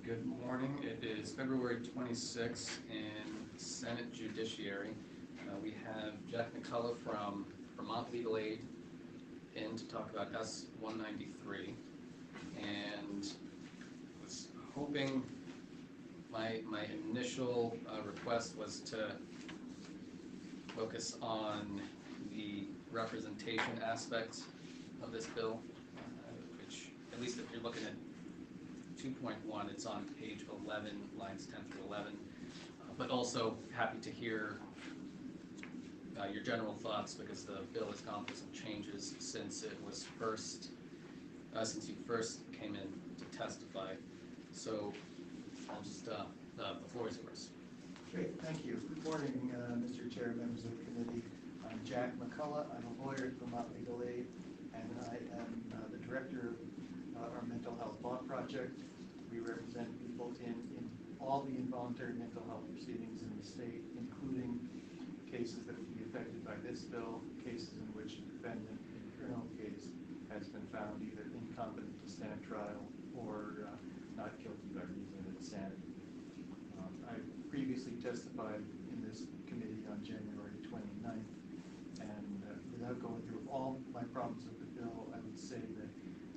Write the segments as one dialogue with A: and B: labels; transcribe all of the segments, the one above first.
A: Good morning. It is February 26th in Senate Judiciary. We have Jack McCullough from Vermont Legal Aid in to talk about S-193, and was hoping my initial request was to focus on the representation aspects of this bill, which, at least if you're looking at 2.1, it's on page 11, lines 10 through 11, but also happy to hear your general thoughts, because the bill has gone through some changes since it was since you first came in to testify. So I'll just, the floor is yours.
B: Great, thank you. Good morning, Mr. Chair, members of the committee. I'm Jack McCullough. I'm a lawyer at Vermont Legal Aid, and I am the director of our mental health law project. We represent people in all the involuntary mental health proceedings in the state, including cases that would be affected by this bill, cases in which a defendant in a criminal case has been found either incompetent to stand trial or not guilty by reason of insanity. I previously testified in this committee on January 29th, and without going through all my problems with the bill, I would say that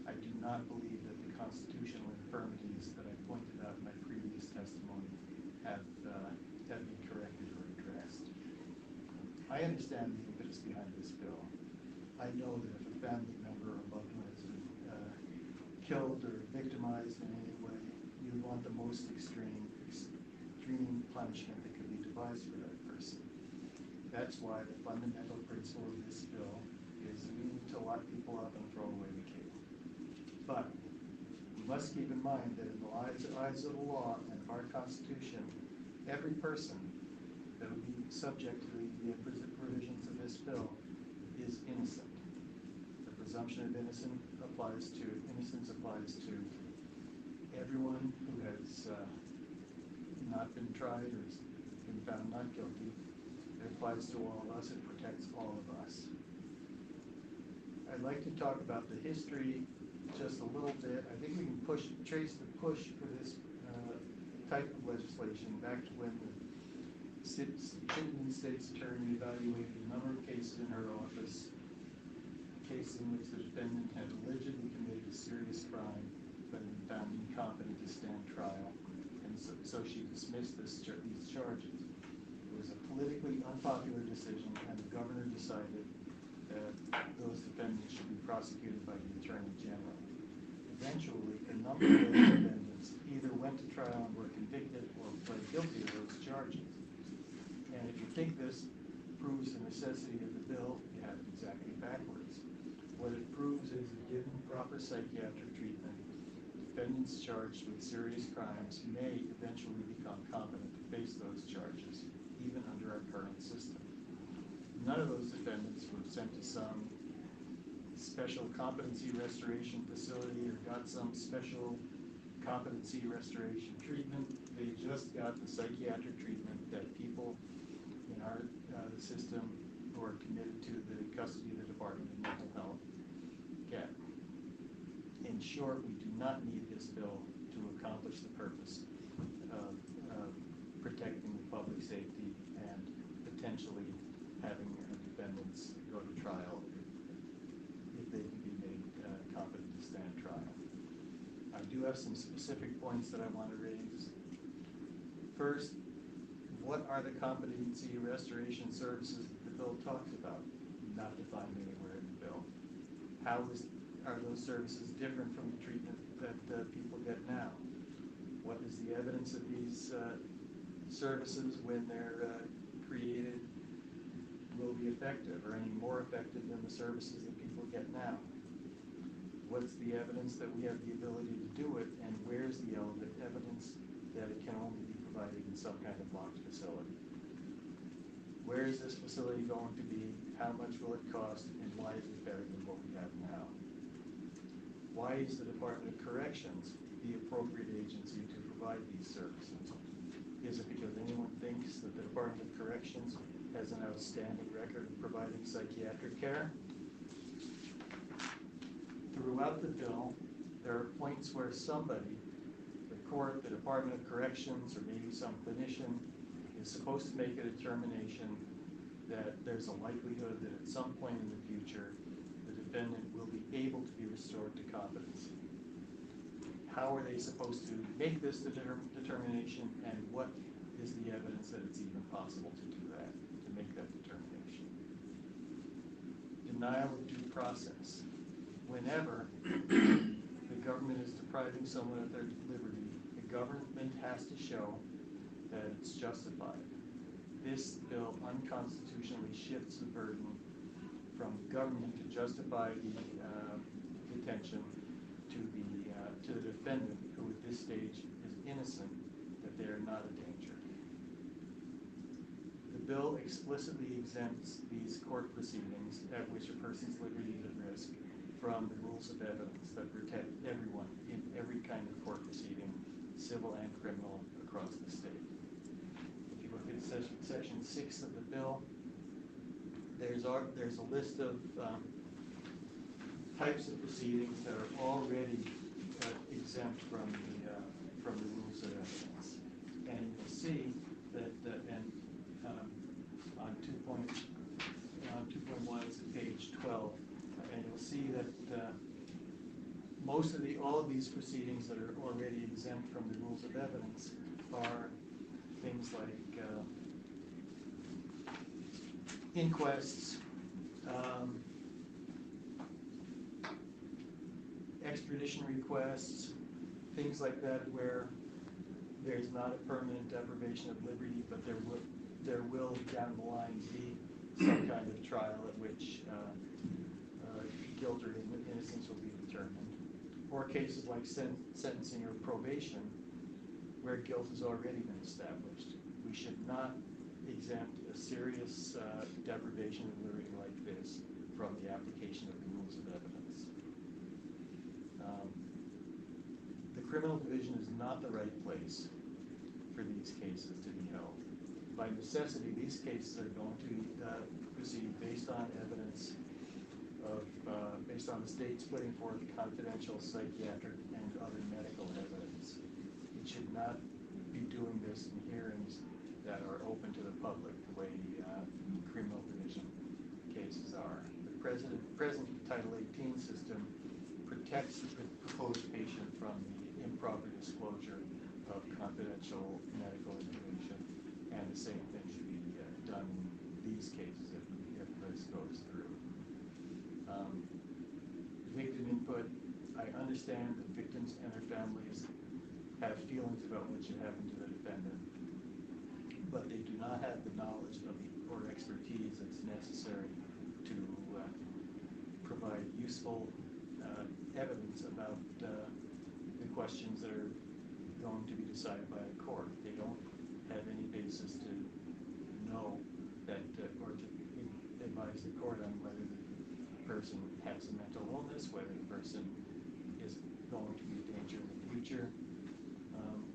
B: I do not believe that the constitutional infirmities that I pointed out in my previous testimony have been corrected or addressed. I understand the impetus behind this bill. I know that if a family member or loved one has been killed or victimized in any way, you want the most extreme punishment that could be devised for that person. That's why the fundamental principle of this bill is we need to lock people up and throw away the key. But we must keep in mind that in the eyes of the law and of our Constitution, every person that would be subject to the provisions of this bill is innocent. The presumption of innocence applies to everyone who has not been tried or has been found not guilty. It applies to all of us. It protects all of us. I'd like to talk about the history just a little bit. I think we can trace the push for this type of legislation back to when the Chittenden State's attorney evaluated a number of cases in her office, cases in which the defendant had allegedly committed a serious crime but had been found incompetent to stand trial, and so she dismissed these charges. It was a politically unpopular decision, and the governor decided that those defendants should be prosecuted by the Attorney General. Eventually, a number of those defendants either went to trial and were convicted or pled guilty of those charges. And if you think this proves the necessity of the bill, you have it exactly backwards. What it proves is that given proper psychiatric treatment, defendants charged with serious crimes may eventually become competent to face those charges, even under our current system. None of those defendants were sent to some special competency restoration facility or got some special competency restoration treatment. They just got the psychiatric treatment that people in our system who are committed to the custody of the Department of Mental Health get. In short, we do not need this bill to accomplish the purpose of protecting the public safety and potentially having defendants go to trial if they can be made competent to stand trial. I do have some specific points that I want to raise. First, what are the competency restoration services that the bill talks about? Not defined anywhere in the bill. Are those services different from the treatment that people get now? What is the evidence of these services when they're created will be effective or any more effective than the services that people get now? What's the evidence that we have the ability to do it, and where's the evidence that it can only be provided in some kind of locked facility? Where is this facility going to be? How much will it cost? And why is it better than what we have now? Why is the Department of Corrections the appropriate agency to provide these services? Is it because anyone thinks that the Department of Corrections has an outstanding record of providing psychiatric care? Throughout the bill, there are points where somebody, the court, the Department of Corrections, or maybe some clinician is supposed to make a determination that there's a likelihood that at some point in the future, the defendant will be able to be restored to competency. How are they supposed to make this determination, and what is the evidence that it's even possible to do that, to make that determination? Denial of due process. Whenever the government is depriving someone of their liberty, the government has to show that it's justified. This bill unconstitutionally shifts the burden from government to justify the detention to the defendant, who at this stage is innocent, that they are not a danger. The bill explicitly exempts these court proceedings at which a person's liberty is at risk from the rules of evidence that protect everyone in every kind of court proceeding, civil and criminal, across the state. If you look at section 6 of the bill, there's a list of types of proceedings that are already exempt from the rules of evidence, and you'll see that on 2.1 it's at page 12, and you'll see that all of these proceedings that are already exempt from the rules of evidence are things like inquests, extradition requests, things like that, where there's not a permanent deprivation of liberty, but there will down the line be some kind of trial at which guilt or innocence will be determined, or cases like sentencing or probation, where guilt has already been established. We should not exempt a serious deprivation of liberty like this from the application of the rules of evidence. The criminal division is not the right place for these cases to be held. By necessity, these cases are going to proceed based on evidence based on the state putting forth confidential psychiatric and other medical evidence. It should not be doing this in hearings that are open to the public, the way criminal division cases are. The present Title 18 system protects the proposed patient from the improper disclosure of confidential medical information, and the same thing should be done in these cases if this goes through. Victim input. I understand that victims and their families have feelings about what should happen to the defendant, but they do not have the knowledge or expertise that's necessary to provide useful evidence about the questions that are going to be decided by a court. They don't have any basis to know that or to advise the court on whether the person has a mental illness, whether the person is going to be a danger in the future.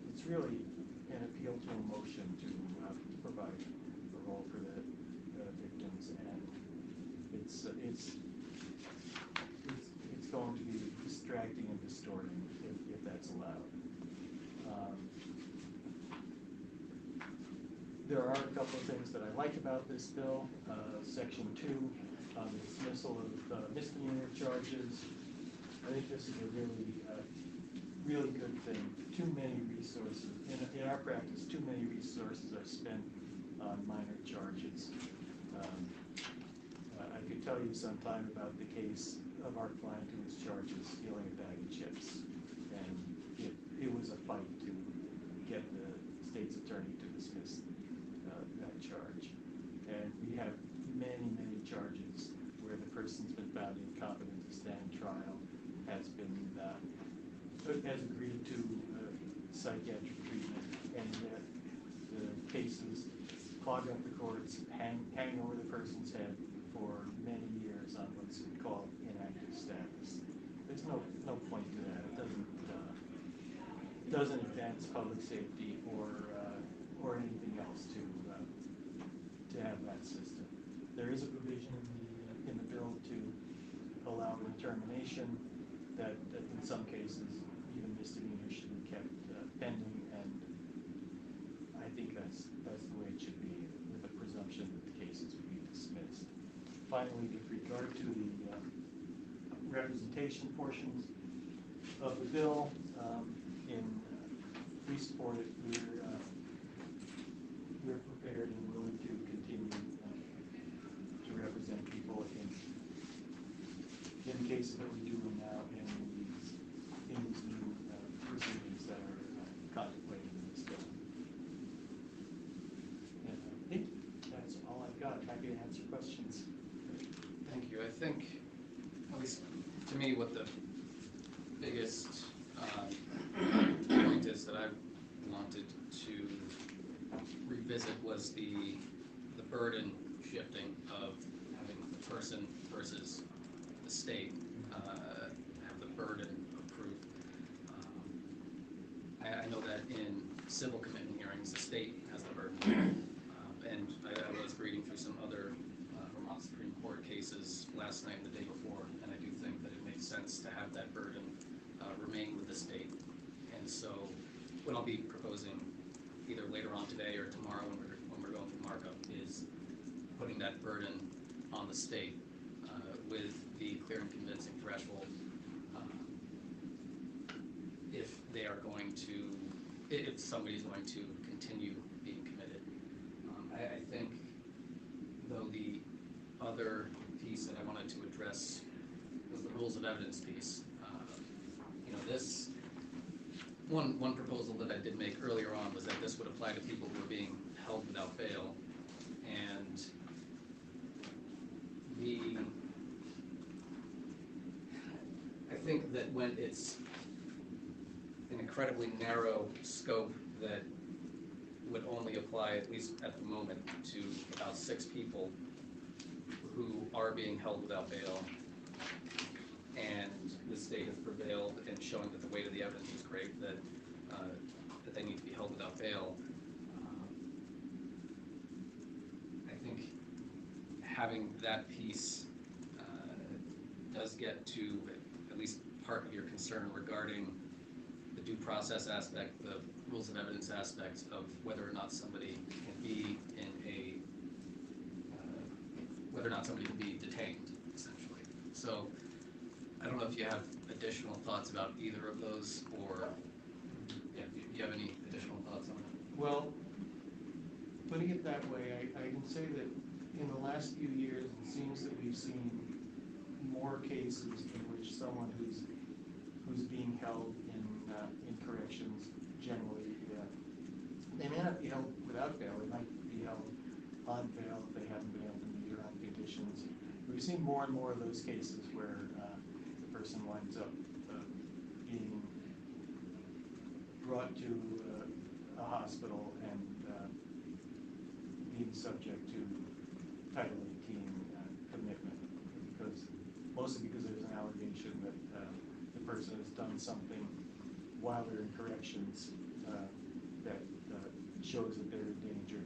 B: It's really an appeal to emotion to provide a role for the victims, and it's going to be distracting and distorting if that's allowed. There are a couple of things that I like about this bill. Section 2, the dismissal of misdemeanor charges. I think this is a really good thing. Too many resources, in our practice, too many resources are spent on minor charges. I could tell you sometime about the case of our client who was charged with stealing a bag of chips, and it was a fight to get the state's attorney to dismiss that charge. And we have many charges where the person's been found incompetent to stand trial, has agreed to psychiatric treatment, and yet the cases clog up the courts, hang over the person's head for many years on what's called inactive status. There's no point to that. It doesn't advance public safety or anything else to have that system. There is a provision in the bill to allow a determination that in some cases even misdemeanors should be kept pending, and I think that's the way it should be, with a presumption that the cases would be dismissed. Finally, with regard to the representation portions of the bill, we support it. We're prepared and willing to continue to represent people in the cases that we're doing now and in these new proceedings that are contemplated in this bill. And I think that's all I've got. Happy to answer questions.
A: Thank you. I think, at least to me, what the biggest point is that I wanted to revisit was the burden shifting of having the person versus the state have the burden of proof. I know that in civil commitment hearings, the state has the burden. And I was reading through some other Vermont Supreme Court cases last night and the day before, and I do think that it makes sense to have that burden remain with the state. And so what I'll be proposing either later on today or tomorrow when we're going through markup is putting that burden on the state with the clear and convincing threshold if they are going to, if somebody's going to continue being committed. I think, though, the other piece that I wanted to address was the rules of evidence piece. This one proposal that I did make earlier on was that this would apply to people who are being held without bail, and I think that when it's an incredibly narrow scope that would only apply, at least at the moment, to about 6 people who are being held without bail, and the state has prevailed in showing that the weight of the evidence is great, that they need to be held without bail. I think having that piece does get to at least part of your concern regarding the due process aspect, the rules of evidence aspect of whether or not somebody can be in a whether or not somebody can be detained, essentially. So I don't know if you have additional thoughts about either of those, or yeah, do you have any additional thoughts on it?
B: Well, putting it that way, I can say that in the last few years, it seems that we've seen more cases in which someone who's being held in corrections generally, they may not be held without bail. They might be held on bail if they haven't been able to meet around conditions. We've seen more and more of those cases where the person winds up being brought to a hospital and being subject to Title 18 commitment, mostly because there's an allegation that the person has done something while they're in corrections that shows that they're in danger,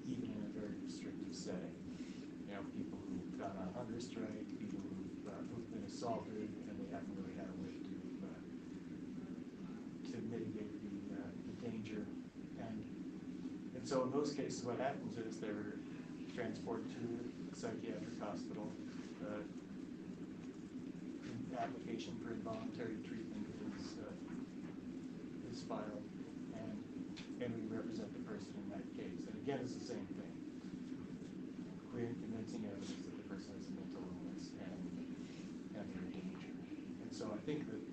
B: even in a very restrictive setting. People who've gone on hunger strike, people who've been assaulted, and they haven't really had a way to mitigate the danger. And so in those cases, what happens is they're transported to a psychiatric hospital. An application for involuntary treatment is filed, and we represent the person in that case. And again, it's the same thing. Clear and convincing evidence that the person has a mental illness and they're in danger. And so I think that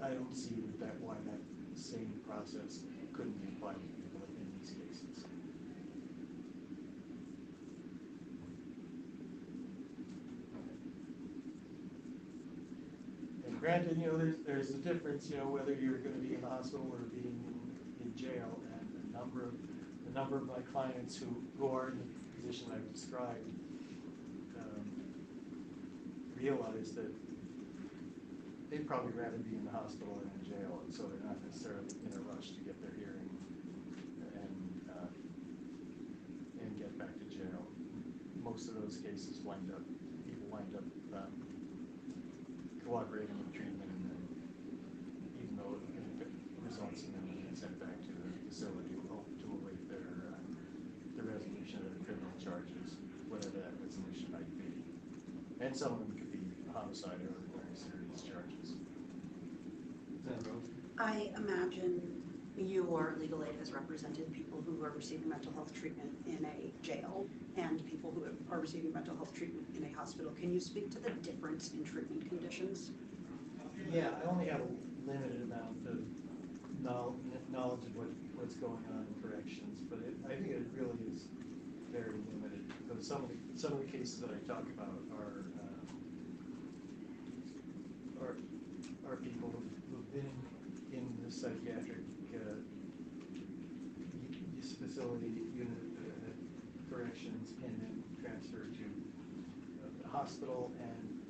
B: I don't see why that same process couldn't be applied to people in these cases. And granted, there's a difference, whether you're going to be in the hospital or being in jail, and a number of my clients who are in the position I've described realize that they'd probably rather be in the hospital than in jail, and so they're not necessarily in a rush to get their hearing and get back to jail. Most of those cases people wind up cooperating with treatment, and then, even though so it results in them being sent back to the facility to await the resolution of their criminal charges, whatever that resolution might be. And some of them could be homicide or other very serious charges.
C: I imagine you or legal aid has represented people who are receiving mental health treatment in a jail and people who are receiving mental health treatment in a hospital. Can you speak to the difference in treatment conditions?
B: Yeah, I only have a limited amount of knowledge of what's going on in corrections, but I think it really is very limited, because some of the cases that I talk about are people who've been in the psychiatric facility unit, corrections, and then transferred to the hospital. And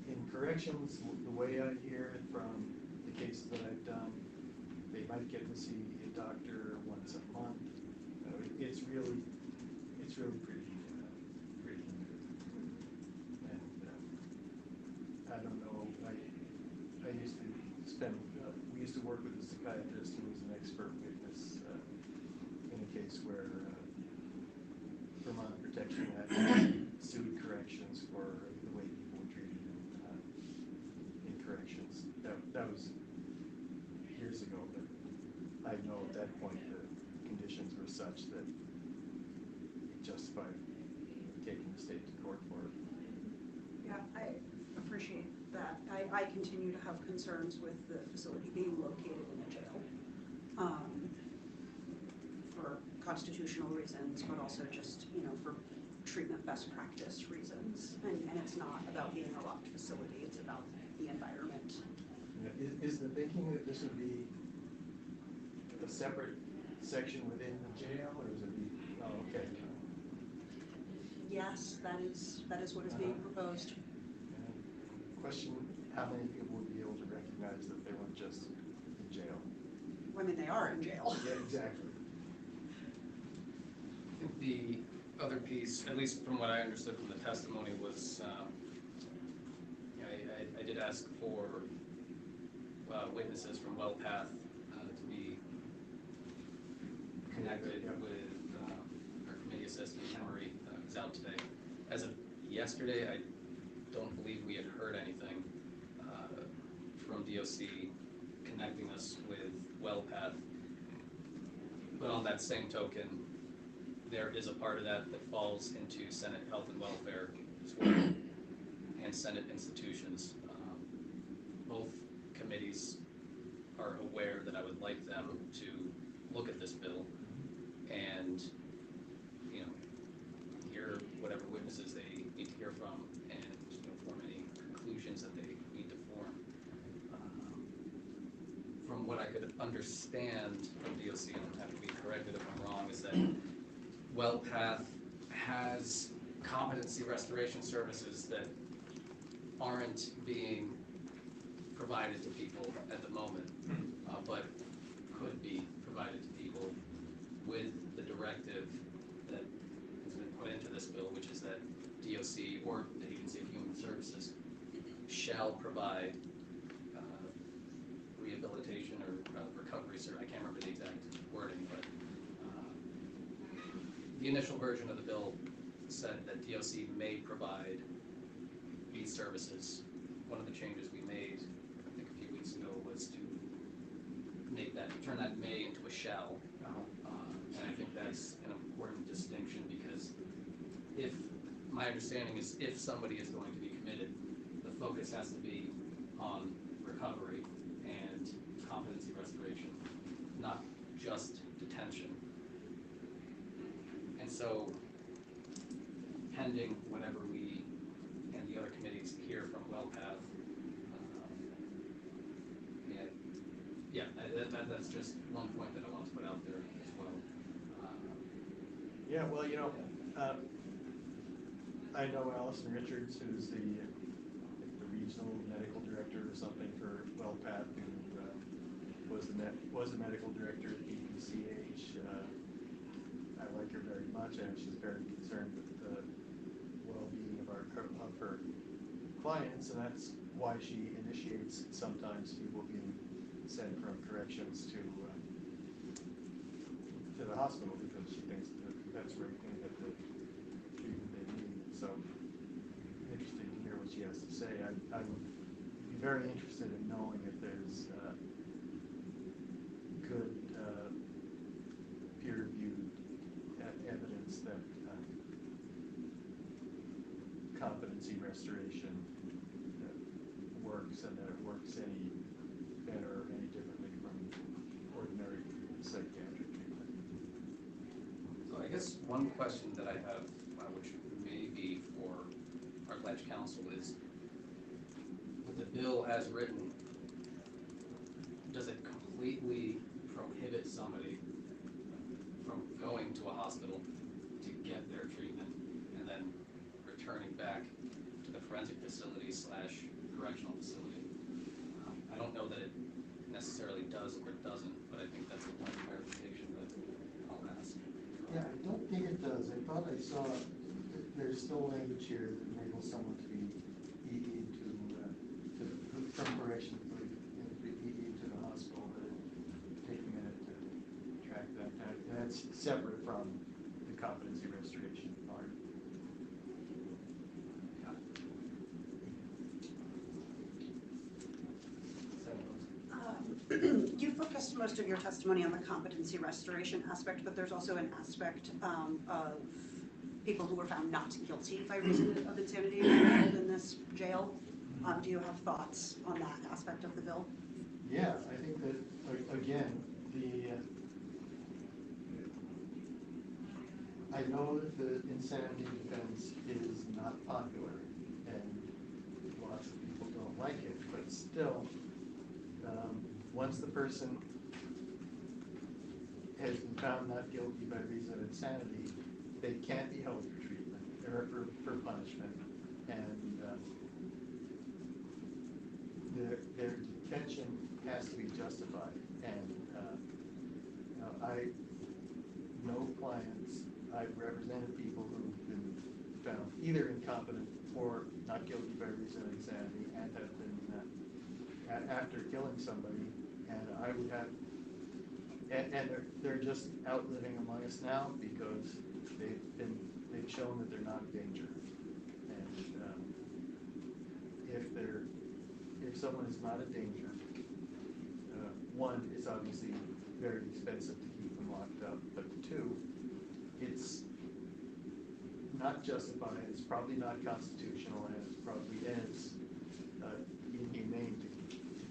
B: in corrections, the way I hear it from the cases that I've done, they might get to see a doctor once a month. It's really pretty limited. And I don't know. I used to spend. We used to work with a psychiatrist who was an expert witness in a case where Vermont Protection Act sued corrections for the way people were treated in corrections. That was years ago, but I know at that point the conditions were such that it justified taking the state to court for it.
C: Yeah, I appreciate that. I continue to have concerns with the facility being located in a jail for constitutional reasons, but also just, for treatment best practice reasons. And it's not about being a locked facility, it's about the environment.
B: Yeah, is the thinking that this would be a separate section within the jail, or is it be, oh, okay.
C: Yes, that is what is being proposed.
B: Question, how many people would be able to recognize that they weren't just in jail?
C: I mean, they are in jail.
B: Yeah, exactly.
A: I think the other piece, at least from what I understood from the testimony, was I did ask for witnesses from WellPath to be connected with our committee assistant, Emery, who's out today. As of yesterday, I don't believe we had heard anything from DOC connecting us with WellPath. But on that same token, there is a part of that that falls into Senate Health and Welfare as well, and Senate institutions. Both committees are aware that I would like them to look at this bill and, hear whatever witnesses they need to hear from, and form any conclusions that they need to form. From what I could understand from DOC, and I have to be corrected if I'm wrong, is that WellPath has competency restoration services that aren't being provided to people at the moment, but could be provided to people with the directive that has been put into this bill, which is that DOC or the Agency of Human Services shall provide rehabilitation or recovery service. I can't remember the exact wording, but the initial version of the bill said that DOC may provide these services. One of the changes we made, I think a few weeks ago, was to turn that may into a shall. And I think that's an important distinction, because my understanding is if somebody is going to be committed, the focus has to be on recovery and competency restoration, not just detention. And so, pending whatever we and the other committees hear from WellPath, that's just one point that I want to put out there as well.
B: Yeah, well, I know Allison Richards, who's the regional medical director or something for WellPath, who was the medical director at PPCH. I like her very much, and she's very concerned with the well-being of her clients, and that's why she initiates sometimes people being sent from corrections to the hospital because she thinks that that's where you can get the treatment they need. So, interesting to hear what she has to say. I'm very interested in knowing if there's good peer-reviewed evidence that competency restoration works, and that it works any better or any differently from ordinary psychiatric treatment.
A: So I guess one question that I have, which may be for our ledge council, is with the bill as written, does it completely prohibit somebody from going to a hospital to get their treatment and then returning back to the forensic facility / correctional facility? I don't know that it necessarily does or doesn't, but I think that's a point of clarification that I'll ask.
D: Yeah, I don't think it does. I thought I saw that there's still language here that enables someone to be ED from correction to ED to the hospital, but it'd take a minute to track that down. And that's separate from the competency restoration part.
C: You focused most of your testimony on the competency restoration aspect, but there's also an aspect of people who were found not guilty by reason of insanity held in this jail. Do you have thoughts on that aspect of the bill?
D: Yeah, I think that, again, I know that the insanity defense is not popular, and lots of people don't like it, but still, once the person has been found not guilty by reason of insanity, they can't be held for treatment or for punishment, and their detention has to be justified. And I know clients, I've represented people who've been found either incompetent or not guilty by reason of insanity and have been after killing somebody, and I would have, and they're just out living among us now because they've shown that they're not a danger. And if someone is not a danger, one, it's obviously very expensive to keep them locked up, but two, it's not justified, it's probably not constitutional, and it's probably inhumane to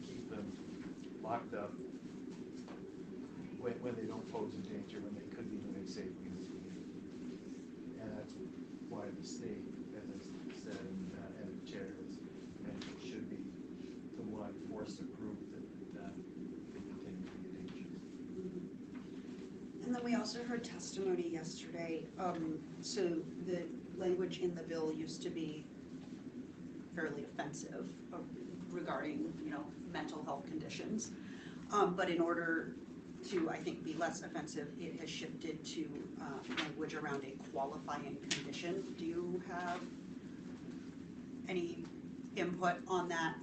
D: keep them locked up when they don't pose a danger, when they could be doing safely in the community. And that's why the state, as I said, and the chair has mentioned, should be the one forced to prove that they continue to be a danger.
C: And then we also heard testimony yesterday. So the language in the bill used to be fairly offensive regarding, mental health conditions. But in order to, I think, be less offensive, it has shifted to language around a qualifying condition. Do you have any input on that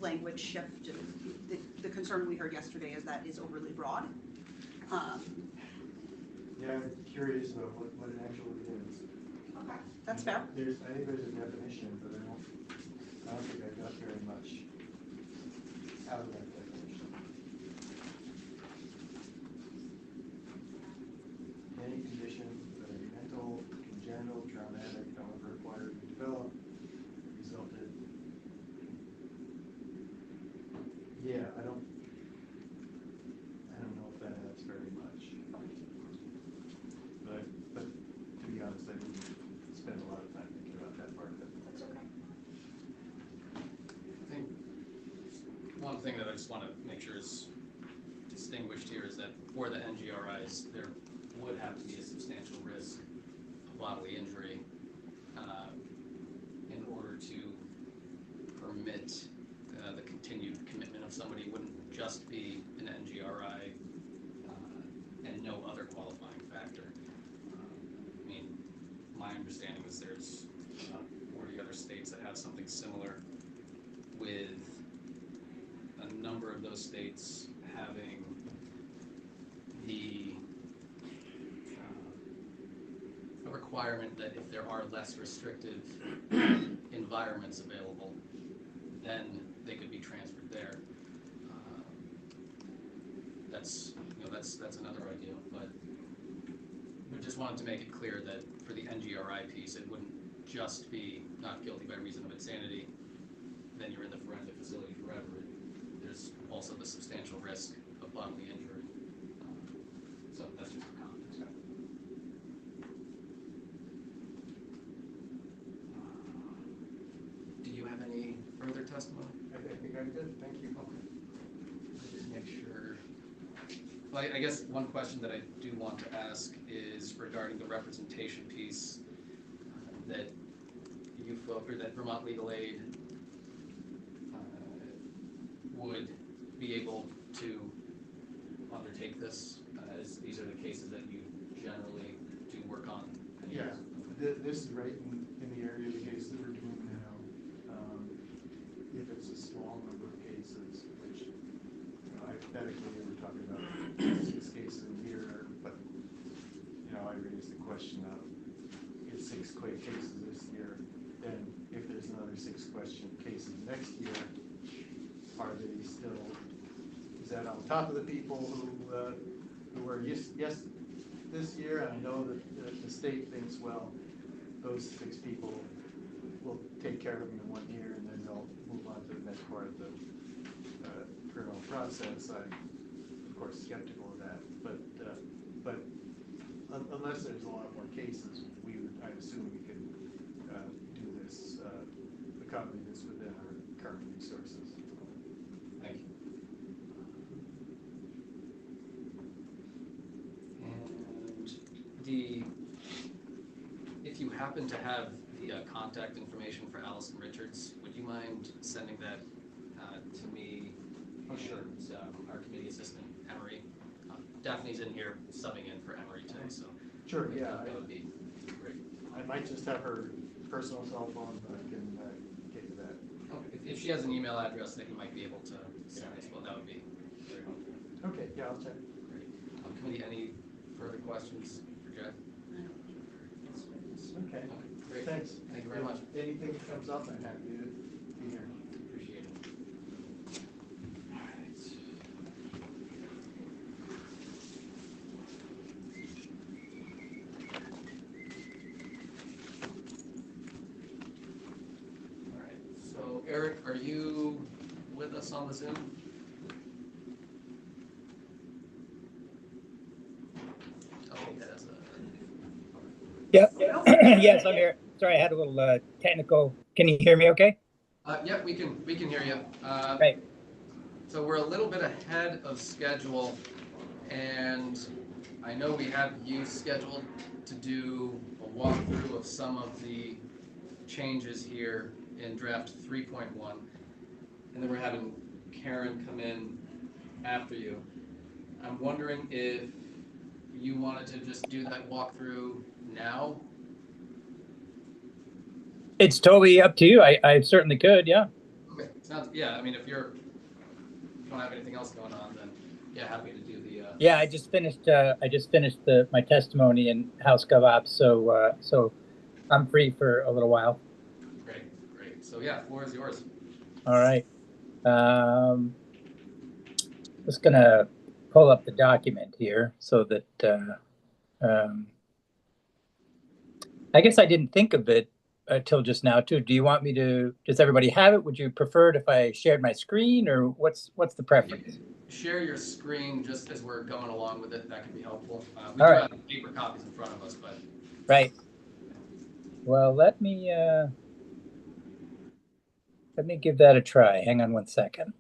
C: language shift? The concern we heard yesterday is that is overly broad.
D: Yeah, I'm curious about what it actually is.
C: Okay, that's fair.
D: I think there's a definition, but I don't think I got very much out of that definition. Any condition that are mental, congenital, traumatic, however acquired or developed, resulted. Yeah, I don't know if that adds very much. But to be honest, I didn't spend a lot of time thinking about that part of it.
C: That's okay.
A: I think one thing that I just want to make sure is distinguished here is that for the NGRIs, there would have to be a substantial risk of bodily injury in order to permit the continued commitment of somebody. It wouldn't just be an NGRI and no other qualifying factor. My understanding is there's 40 other states that have something similar, with a number of those states having the a requirement that if there are less restrictive environments available, then they could be transferred there. That's another idea, but we just wanted to make it clear that for the NGRI piece, it wouldn't just be not guilty by reason of insanity, then you're in the forensic facility forever. There's also the substantial risk of bodily injury. So that's just for context. Do you have any further testimony?
D: I think I'm good, thank you.
A: Okay. Just make sure. Well, I guess one question that I do want to ask is regarding the representation piece that you or that Vermont Legal Aid would be able to undertake this, as these are the cases that you generally do work on.
D: Yeah, this is right in the area of the case that we're doing now. If it's a small number of cases, which, hypothetically, we're talking about 6 cases a year, but, I raised the question of, is 6 cases this year, then if there's another 6 cases next year, are they still, is that on top of the people who were yes this year? And I know that the state thinks, well, those 6 people will take care of them in 1 year, and then they'll move on to the next part of the criminal process. I'm, of course, skeptical of that, but unless there's a lot more cases, I assume we could do this, accommodate this within our current resources.
A: Thank you. And if you happen to have the contact information for Allison Richards, would you mind sending that to me?
D: Oh, sure.
A: And our committee assistant, Emery. Daphne's in here subbing in for Emery today, so.
D: Sure, yeah.
A: That would be great.
D: I might just have her personal cell phone, but I can get you that.
A: Okay. If she has an email address that you might be able to send as well, that would be very helpful.
D: Okay, yeah, I'll check.
A: Great. Committee, any further questions for Jeff?
D: Okay,
A: Great.
D: thanks.
A: Thank you very much.
D: If anything comes up, I'm happy to be here.
A: Appreciate it. All right. All right. So Eric, are you with us on the Zoom? Oh, yeah, that's
E: Yep. Yes, I'm here. Sorry, I had a little technical. Can you hear me okay?
A: yeah, we can hear you.
E: Right.
A: So we're a little bit ahead of schedule, and I know we have you scheduled to do a walkthrough of some of the changes here in draft 3.1, and then we're having Karen come in after you. I'm wondering if you wanted to just do that walkthrough now.
E: It's totally up to you. I certainly could, yeah.
A: Okay, sounds, yeah, I mean, if you don't have anything else going on, then yeah, happy to do the.
E: Yeah, I just finished my testimony in House Gov Ops, so I'm free for a little while.
A: Great. So yeah, floor is yours.
E: All right. Just gonna pull up the document here so that I guess I didn't think of it till just now too. Do you want me to? Does everybody have it? Would you prefer it if I shared my screen, or what's the preference?
A: Share your screen just as we're going along with it. That could be helpful. We
E: All
A: do
E: right.
A: have paper copies in front of us, but.
E: Right. Well, let me give that a try. Hang on one second.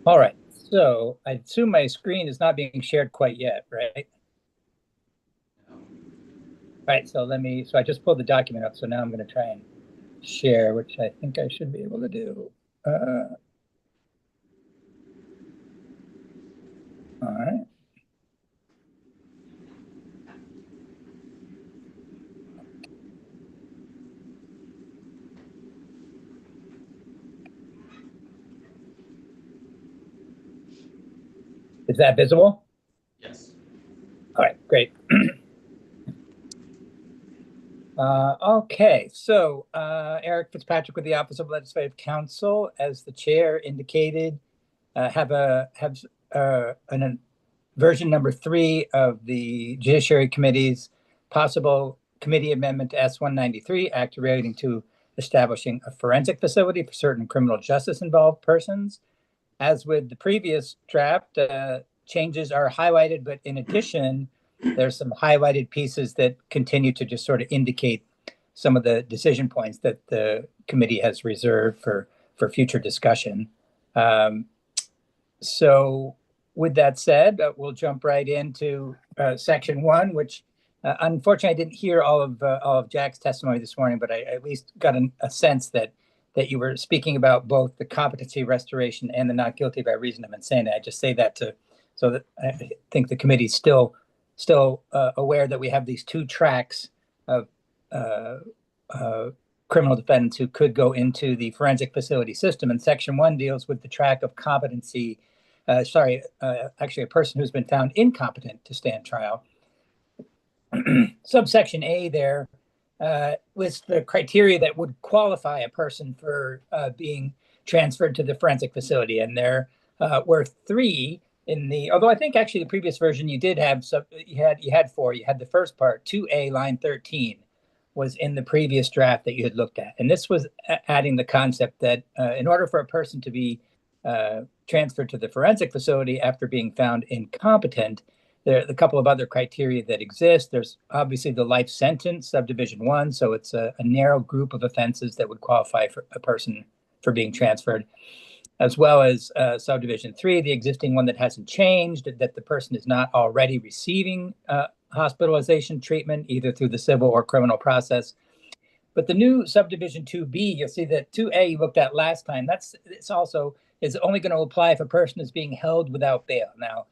E: All right, so I assume my screen is not being shared quite yet, right? right, so I just pulled the document up, so now I'm going to try and share, which I think I should be able to do. All right. Is that visible?
A: Yes.
E: All right, great. Okay, so Eric Fitzpatrick with the Office of Legislative Counsel, as the chair indicated, have an version number 3 of the Judiciary Committee's possible committee amendment to S-193, Act relating to establishing a forensic facility for certain criminal justice involved persons. As with the previous draft, changes are highlighted, but in addition, there's some highlighted pieces that continue to just sort of indicate some of the decision points that the committee has reserved for future discussion. So with that said, we'll jump right into section 1, which unfortunately I didn't hear all of Jack's testimony this morning, but I at least got a sense that you were speaking about both the competency restoration and the not guilty by reason of insanity. I just say that so that I think the committee's still aware that we have these 2 tracks of criminal defendants who could go into the forensic facility system. And section 1 deals with the track of competency. Actually, a person who's been found incompetent to stand trial. Subsection A there lists the criteria that would qualify a person for being transferred to the forensic facility. And there were 3 in the, although I think actually the previous version you did have, you had 4. You had the first part, 2A, line 13, was in the previous draft that you had looked at. And this was adding the concept that in order for a person to be transferred to the forensic facility after being found incompetent, there are a couple of other criteria that exist. There's obviously the life sentence, subdivision 1. So it's a narrow group of offenses that would qualify for a person for being transferred, as well as subdivision 3, the existing one that hasn't changed, that the person is not already receiving hospitalization treatment, either through the civil or criminal process. But the new subdivision 2B, you'll see that 2A you looked at last time, it's also is only going to apply if a person is being held without bail. Now,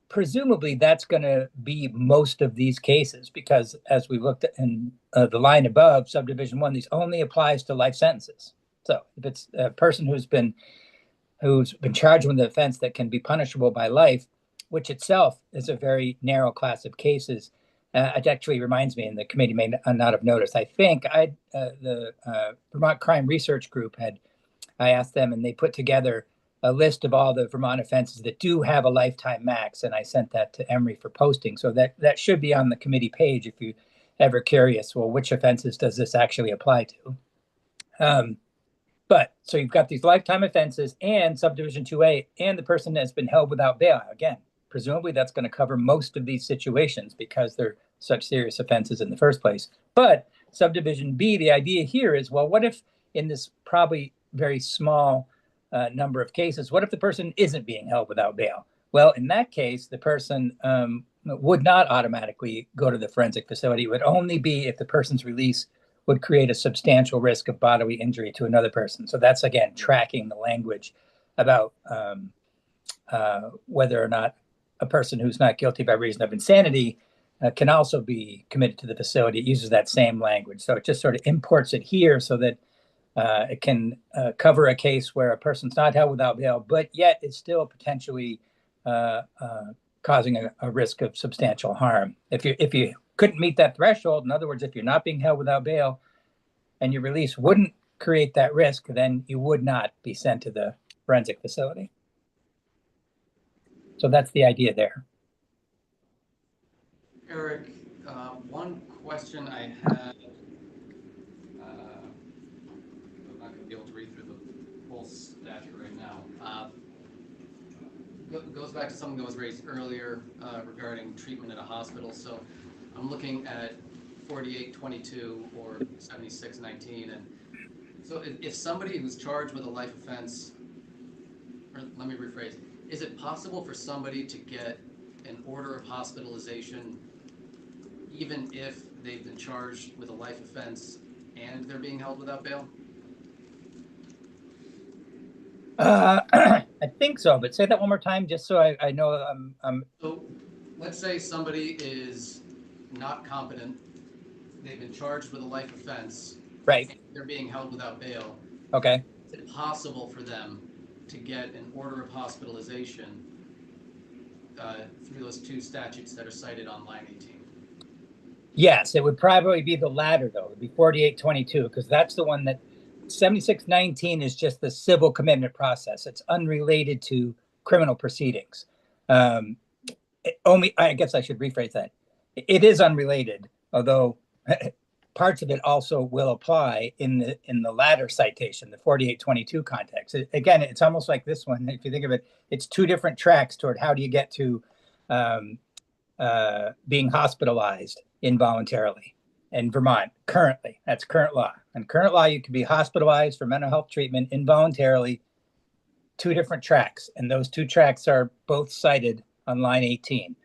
E: presumably that's going to be most of these cases, because as we looked at in the line above, subdivision 1, these only applies to life sentences. So if it's a person who's been charged with an offense that can be punishable by life, which itself is a very narrow class of cases. It actually reminds me, and the committee may not have noticed, I think the Vermont Crime Research Group I asked them, and they put together a list of all the Vermont offenses that do have a lifetime max, and I sent that to Emory for posting. So that should be on the committee page if you're ever curious, well, which offenses does this actually apply to? But so you've got these lifetime offenses and subdivision 2A, and the person has been held without bail. Again, presumably that's going to cover most of these situations because they're such serious offenses in the first place. But subdivision B, the idea here is, well, what if in this probably very small number of cases, what if the person isn't being held without bail? Well, in that case, the person would not automatically go to the forensic facility. It would only be if the person's release would create a substantial risk of bodily injury to another person. So that's, again, tracking the language about whether or not a person who's not guilty by reason of insanity can also be committed to the facility. It uses that same language. So it just sort of imports it here so that it can cover a case where a person's not held without bail, but yet is still potentially causing a risk of substantial harm. If you couldn't meet that threshold, in other words, if you're not being held without bail and your release wouldn't create that risk, then you would not be sent to the forensic facility. So that's the idea there.
A: Eric, one question I had, I'm not going to be able to read through the whole statute right now. Goes back to something that was raised earlier regarding treatment at a hospital. So I'm looking at 4822 or 7619, and so if somebody who's charged with a life offense, or let me rephrase, is it possible for somebody to get an order of hospitalization even if they've been charged with a life offense and they're being held without bail?
E: I think so, but say that one more time, just so I know I'm
A: So let's say somebody is not competent, they've been charged with a life offense,
E: right.
A: they're being held without bail.
E: Okay.
A: Is it possible for them to get an order of hospitalization through those two statutes that are cited on line 18?
E: Yes, it would probably be the latter, though. It'd be 4822, because that's the one that 7619 is just the civil commitment process. It's unrelated to criminal proceedings. Only, I guess I should rephrase that. It is unrelated, although parts of it also will apply in the latter citation, the 4822 context. Again, it's almost like this one. If you think of it, it's two different tracks toward how do you get to being hospitalized involuntarily in Vermont currently. That's current law. And current law, you can be hospitalized for mental health treatment involuntarily, two different tracks. And those two tracks are both cited on line 18.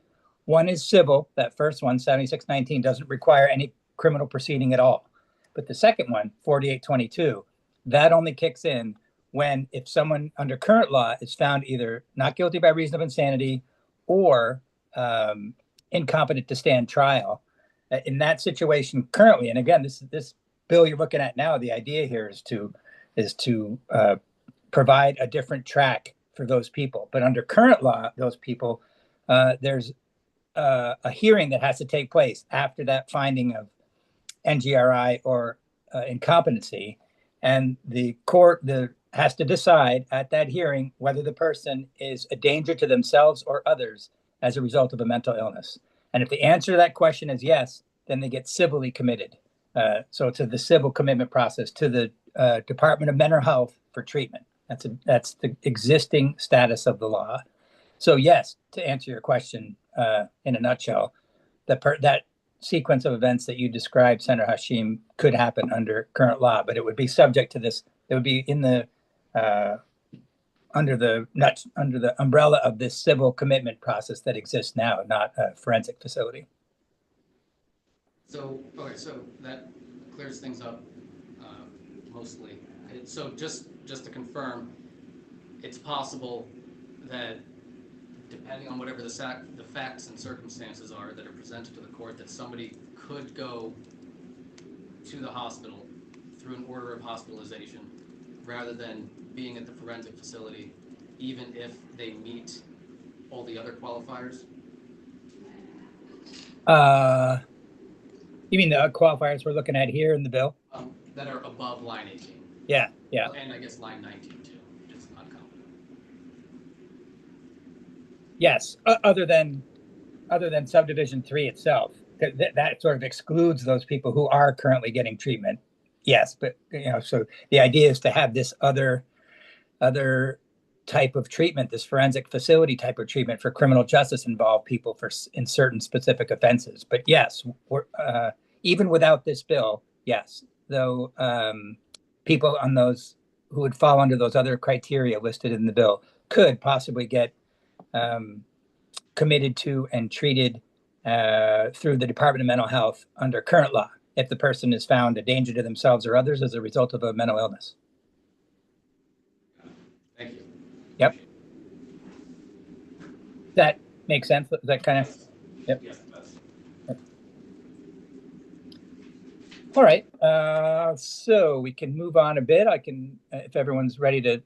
E: One is civil. That first one, 7619, doesn't require any criminal proceeding at all. But the second one, 4822, that only kicks in when if someone under current law is found either not guilty by reason of insanity or incompetent to stand trial. In that situation currently, and again, this bill you're looking at now, the idea here is to provide a different track for those people. But under current law, those people, there's a hearing that has to take place after that finding of NGRI or incompetency, and the court has to decide at that hearing whether the person is a danger to themselves or others as a result of a mental illness. And if the answer to that question is yes, then they get civilly committed. So to the civil commitment process, to the Department of Mental Health for treatment. That's the existing status of the law. So yes, to answer your question in a nutshell, that sequence of events that you described, Senator Hashim, could happen under current law, but it would be subject to this. It would be in the under the umbrella of this civil commitment process that exists now, not a forensic facility.
A: So, okay, so that clears things up mostly. So just to confirm, it's possible that depending on whatever the facts and circumstances are that are presented to the court, that somebody could go to the hospital through an order of hospitalization rather than being at the forensic facility, even if they meet all the other qualifiers?
E: You mean the qualifiers we're looking at here in the bill?
A: That are above line 18.
E: Yeah.
A: And I guess line 19 too, which is uncompetent.
E: Yes, other than subdivision 3 itself, that sort of excludes those people who are currently getting treatment. Yes, but so the idea is to have this other type of treatment, this forensic facility type of treatment for criminal justice involved people in certain specific offenses. But yes, even without this bill, yes, though people on those who would fall under those other criteria listed in the bill could possibly get committed to and treated through the Department of Mental Health under current law if the person is found a danger to themselves or others as a result of a mental illness.
A: Thank you.
E: Yep. That makes sense. That kind of. Yep.
A: Yes, it does.
E: Yep. All right. So we can move on a bit. I can, if everyone's ready to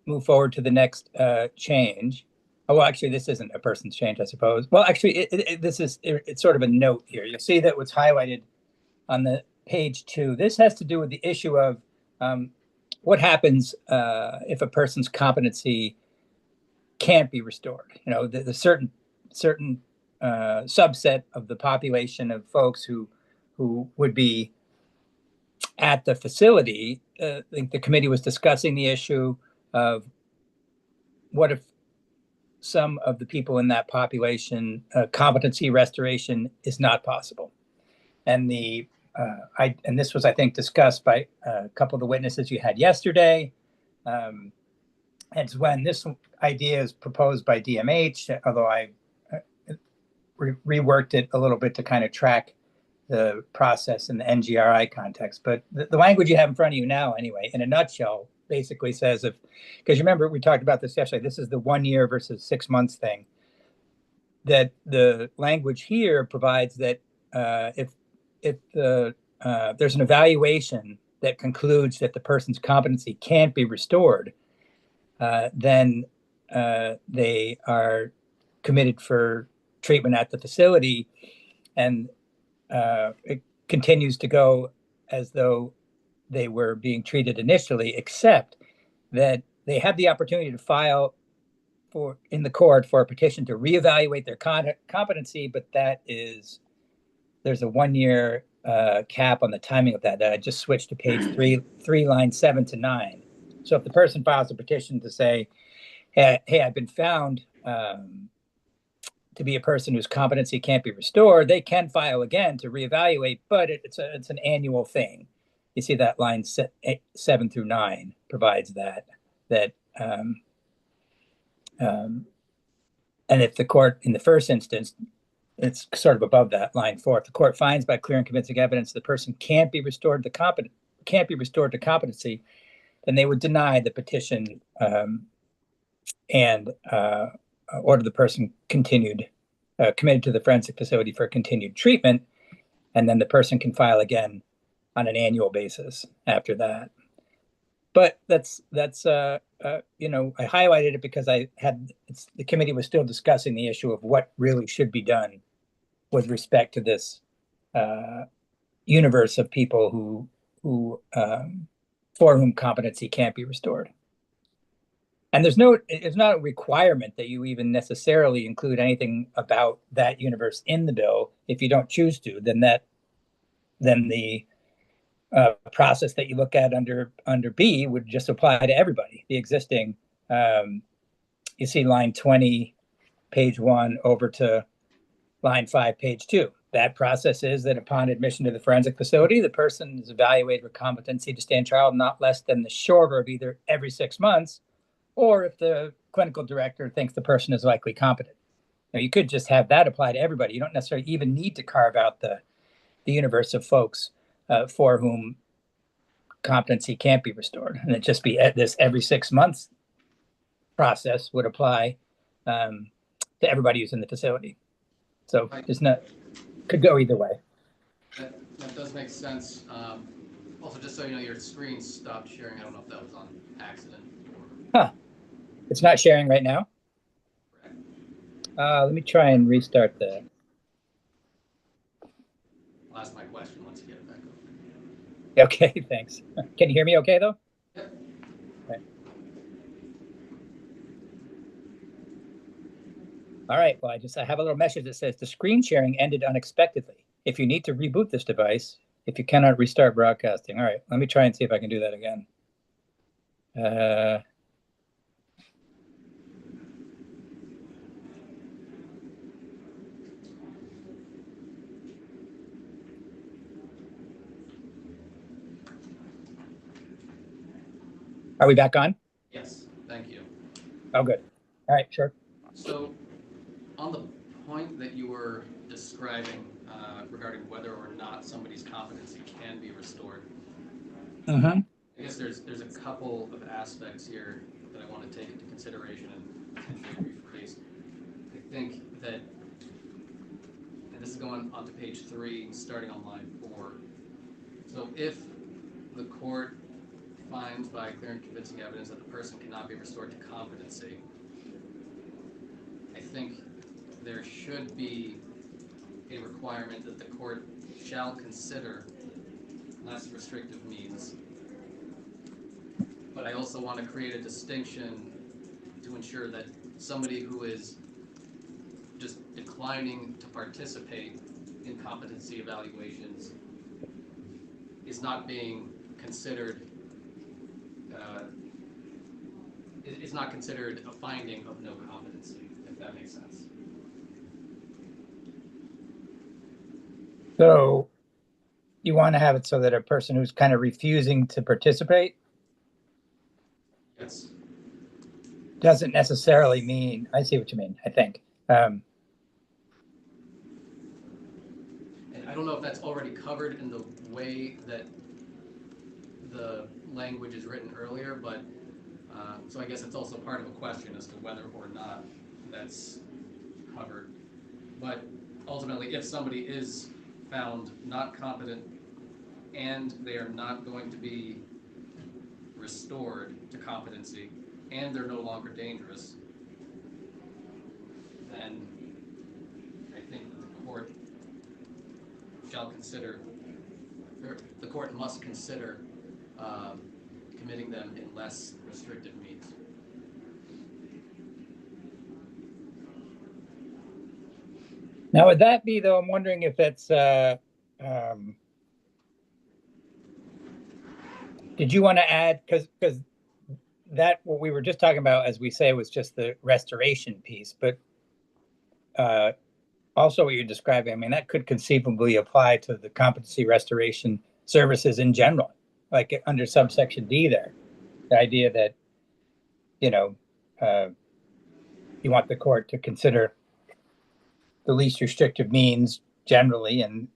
E: move forward to the next change. Oh, well, actually, this isn't a person's change, I suppose. Well, actually, it's sort of a note here. You'll see that what's highlighted on the page 2. This has to do with the issue of what happens if a person's competency can't be restored. The certain subset of the population of folks who would be at the facility. I think the committee was discussing the issue of what if some of the people in that population competency restoration is not possible. And and this was, I think, discussed by a couple of the witnesses you had yesterday. And when this idea is proposed by DMH, although I reworked it a little bit to kind of track the process in the NGRI context. But the language you have in front of you now, anyway, in a nutshell, basically says because you remember we talked about this yesterday, this is the 1 year versus 6 months thing, that the language here provides that if there's an evaluation that concludes that the person's competency can't be restored, then they are committed for treatment at the facility, and it continues to go as though they were being treated initially, except that they have the opportunity to file in the court for a petition to reevaluate their competency, but there's a 1 year cap on the timing of that. I just switched to page 3, lines 7 to 9. So if the person files a petition to say, hey, I've been found to be a person whose competency can't be restored, they can file again to reevaluate, but it's an annual thing. You see that line 7 through 9 provides that. And if the court, in the first instance, it's sort of above that line 4. If the court finds by clear and convincing evidence the person can't be restored to competency, then they would deny the petition and order the person committed to the forensic facility for continued treatment, and then the person can file again on an annual basis after that. But that's I highlighted it because the committee was still discussing the issue of what really should be done with respect to this universe of people who for whom competency can't be restored. And it's not a requirement that you even necessarily include anything about that universe in the bill. If you don't choose to, then the process that you look at under B would just apply to everybody. The existing, you see line 20, page 1, over to line 5, page 2. That process is that upon admission to the forensic facility, the person is evaluated for competency to stand trial not less than the shorter of either every 6 months, or if the clinical director thinks the person is likely competent. Now, you could just have that apply to everybody. You don't necessarily even need to carve out the universe of folks for whom competency can't be restored. And it just be this every 6 months process would apply to everybody who's in the facility. So could go either way.
A: That does make sense. Also, just so you know, your screen stopped sharing. I don't know if that was on accident or...
E: It's not sharing right now? Let me try and restart that.
A: I'll ask my question once you get it back up.
E: Okay, thanks. Can you hear me okay, though?
A: Yep.
E: Okay. All right, well, I have a little message that says the screen sharing ended unexpectedly. If you need to reboot this device, if you cannot restart broadcasting. All right, let me try and see if I can do that again. Are we back on?
A: Yes, thank you.
E: Oh, good. All right, sure.
A: So, on the point that you were describing regarding whether or not somebody's competency can be restored,
E: Mm-hmm.
A: I guess there's a couple of aspects here that I want to take into consideration and potentially rephrase. I think that, and this is going on to page 3, starting on line 4. So if the court finds by clear and convincing evidence that the person cannot be restored to competency, I think there should be a requirement that the court shall consider less restrictive means. But I also want to create a distinction to ensure that somebody who is just declining to participate in competency evaluations is not being considered is not considered a finding of no competency, if that makes sense.
E: So you want to have it so that a person who's kind of refusing to participate
A: Yes.
E: doesn't necessarily mean, I see what you mean, I think.
A: if that's already covered in the way that the language is written earlier, but, so I guess it's also part of a question as to whether or not that's covered. But ultimately, if somebody is found not competent and they are not going to be restored to competency and they're no longer dangerous, then I think that the court shall consider, or the court must consider committing them in less restrictive means.
E: Now, would that be, though, I'm wondering if it's, did you want to add, because that, what we were just talking about, as we say, was just the restoration piece, but also what you're describing, I mean, that could conceivably apply to the competency restoration services in general, like under subsection D there, the idea that, you know, you want the court to consider the least restrictive means generally, and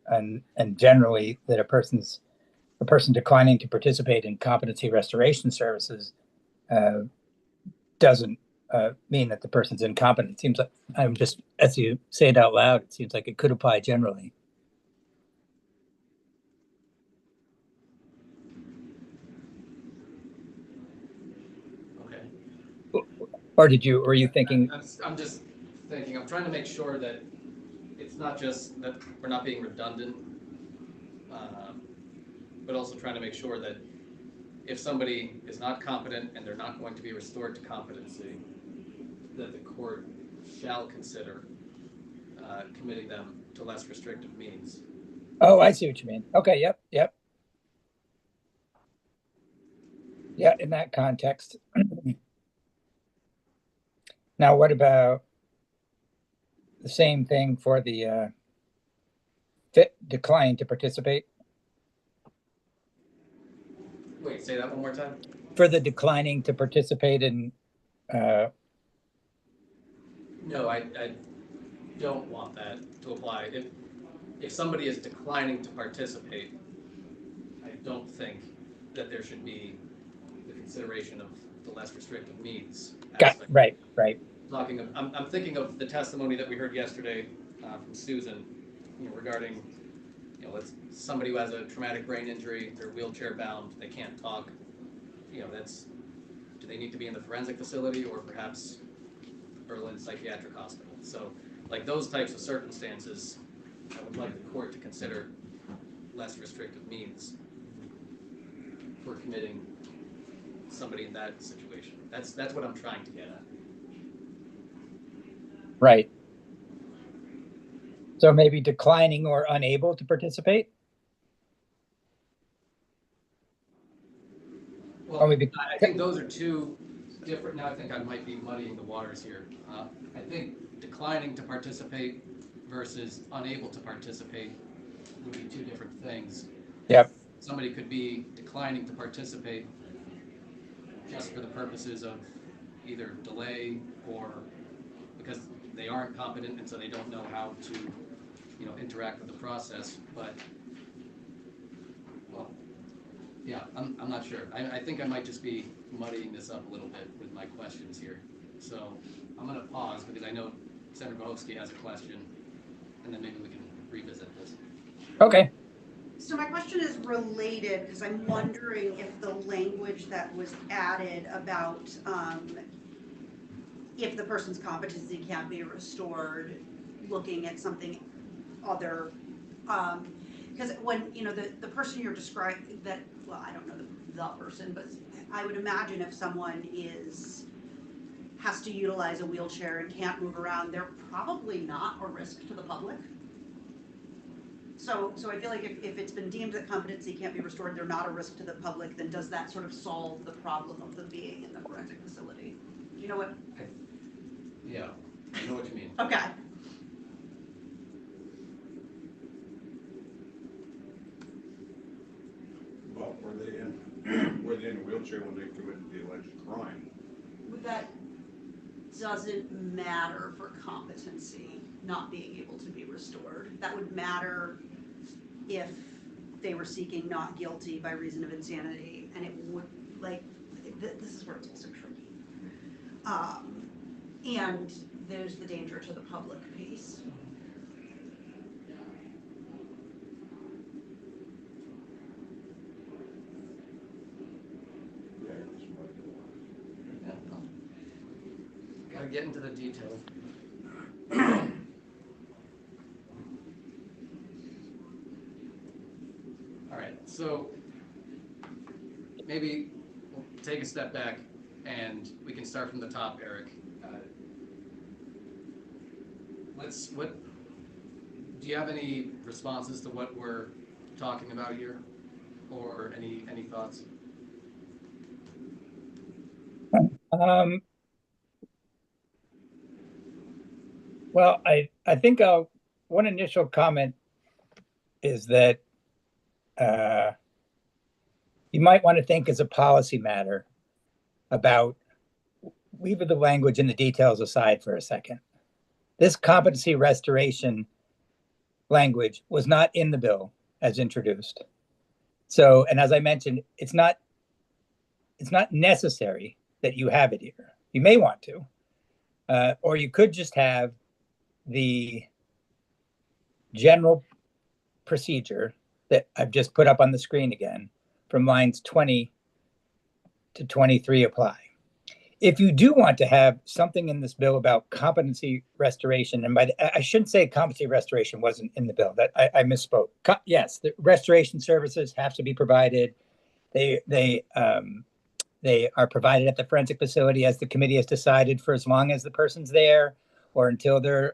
E: generally that a person declining to participate in competency restoration services doesn't mean that the person's incompetent. It seems like, I'm just, as you say it out loud, it seems like it could apply generally.
A: Okay.
E: Or were you thinking?
A: I'm just thinking, I'm trying to make sure that it's not just that we're not being redundant, but also trying to make sure that if somebody is not competent and they're not going to be restored to competency, that the court shall consider committing them to less restrictive means.
E: Oh, I see what you mean. Okay, yep. Yeah, in that context. Now, what the same thing for the decline to participate?
A: Wait, say that one more time.
E: For the declining to participate in.
A: No, I don't want that to apply. If somebody is declining to participate, I don't think that there should be the consideration of the less restrictive means aspect.
E: Right.
A: I'm thinking of the testimony that we heard yesterday from Susan, regarding, it's somebody who has a traumatic brain injury, they're wheelchair bound, they can't talk. Do they need to be in the forensic facility or perhaps Berlin Psychiatric Hospital? So, like those types of circumstances, I would like the court to consider less restrictive means for committing somebody in that situation. That's what I'm trying to get at.
E: Right. So maybe declining or unable to participate?
A: Well, or maybe, I think those are two different. Now I think I might be muddying the waters here. I think declining to participate versus unable to participate would be two different things.
E: Yep.
A: Somebody could be declining to participate just for the purposes of either delay or because they aren't competent and so they don't know how to, interact with the process. But, well, yeah, I'm not sure. I think I might just be muddying this up a little bit with my questions here. So I'm going to pause because I know Senator Bohovsky has a question, and then maybe we can revisit this.
E: Okay.
C: So my question is related because I'm wondering if the language that was added about if the person's competency can't be restored, looking at something other, because when, the person you're describing, I don't know the person, but I would imagine if someone has to utilize a wheelchair and can't move around, they're probably not a risk to the public. So I feel like if it's been deemed that competency can't be restored, they're not a risk to the public, then does that sort of solve the problem of them being in the forensic facility? Do you know what?
A: Yeah, I know what you mean.
C: Okay.
F: Well, were they in a wheelchair when they committed the alleged crime?
C: That doesn't matter for competency not being able to be restored. That would matter if they were seeking not guilty by reason of insanity, and it would, like, this is where it's also tricky. And there's the danger to the public piece.
A: Gotta get into the details. All right, so maybe we'll take a step back and we can start from the top, Eric. Do you have any responses to what we're talking about here, or any thoughts?
E: Well, I think one initial comment is that you might want to think as a policy matter about, leave the language and the details aside for a second. This competency restoration language was not in the bill as introduced. So, and as I mentioned, it's not necessary that you have it here. You may want to, or you could just have the general procedure that I've just put up on the screen again from lines 20 to 23 apply. If you do want to have something in this bill about competency restoration, and I shouldn't say competency restoration wasn't in the bill, that I misspoke. Yes, the restoration services have to be provided. They are provided at the forensic facility as the committee has decided for as long as the person's there, or until they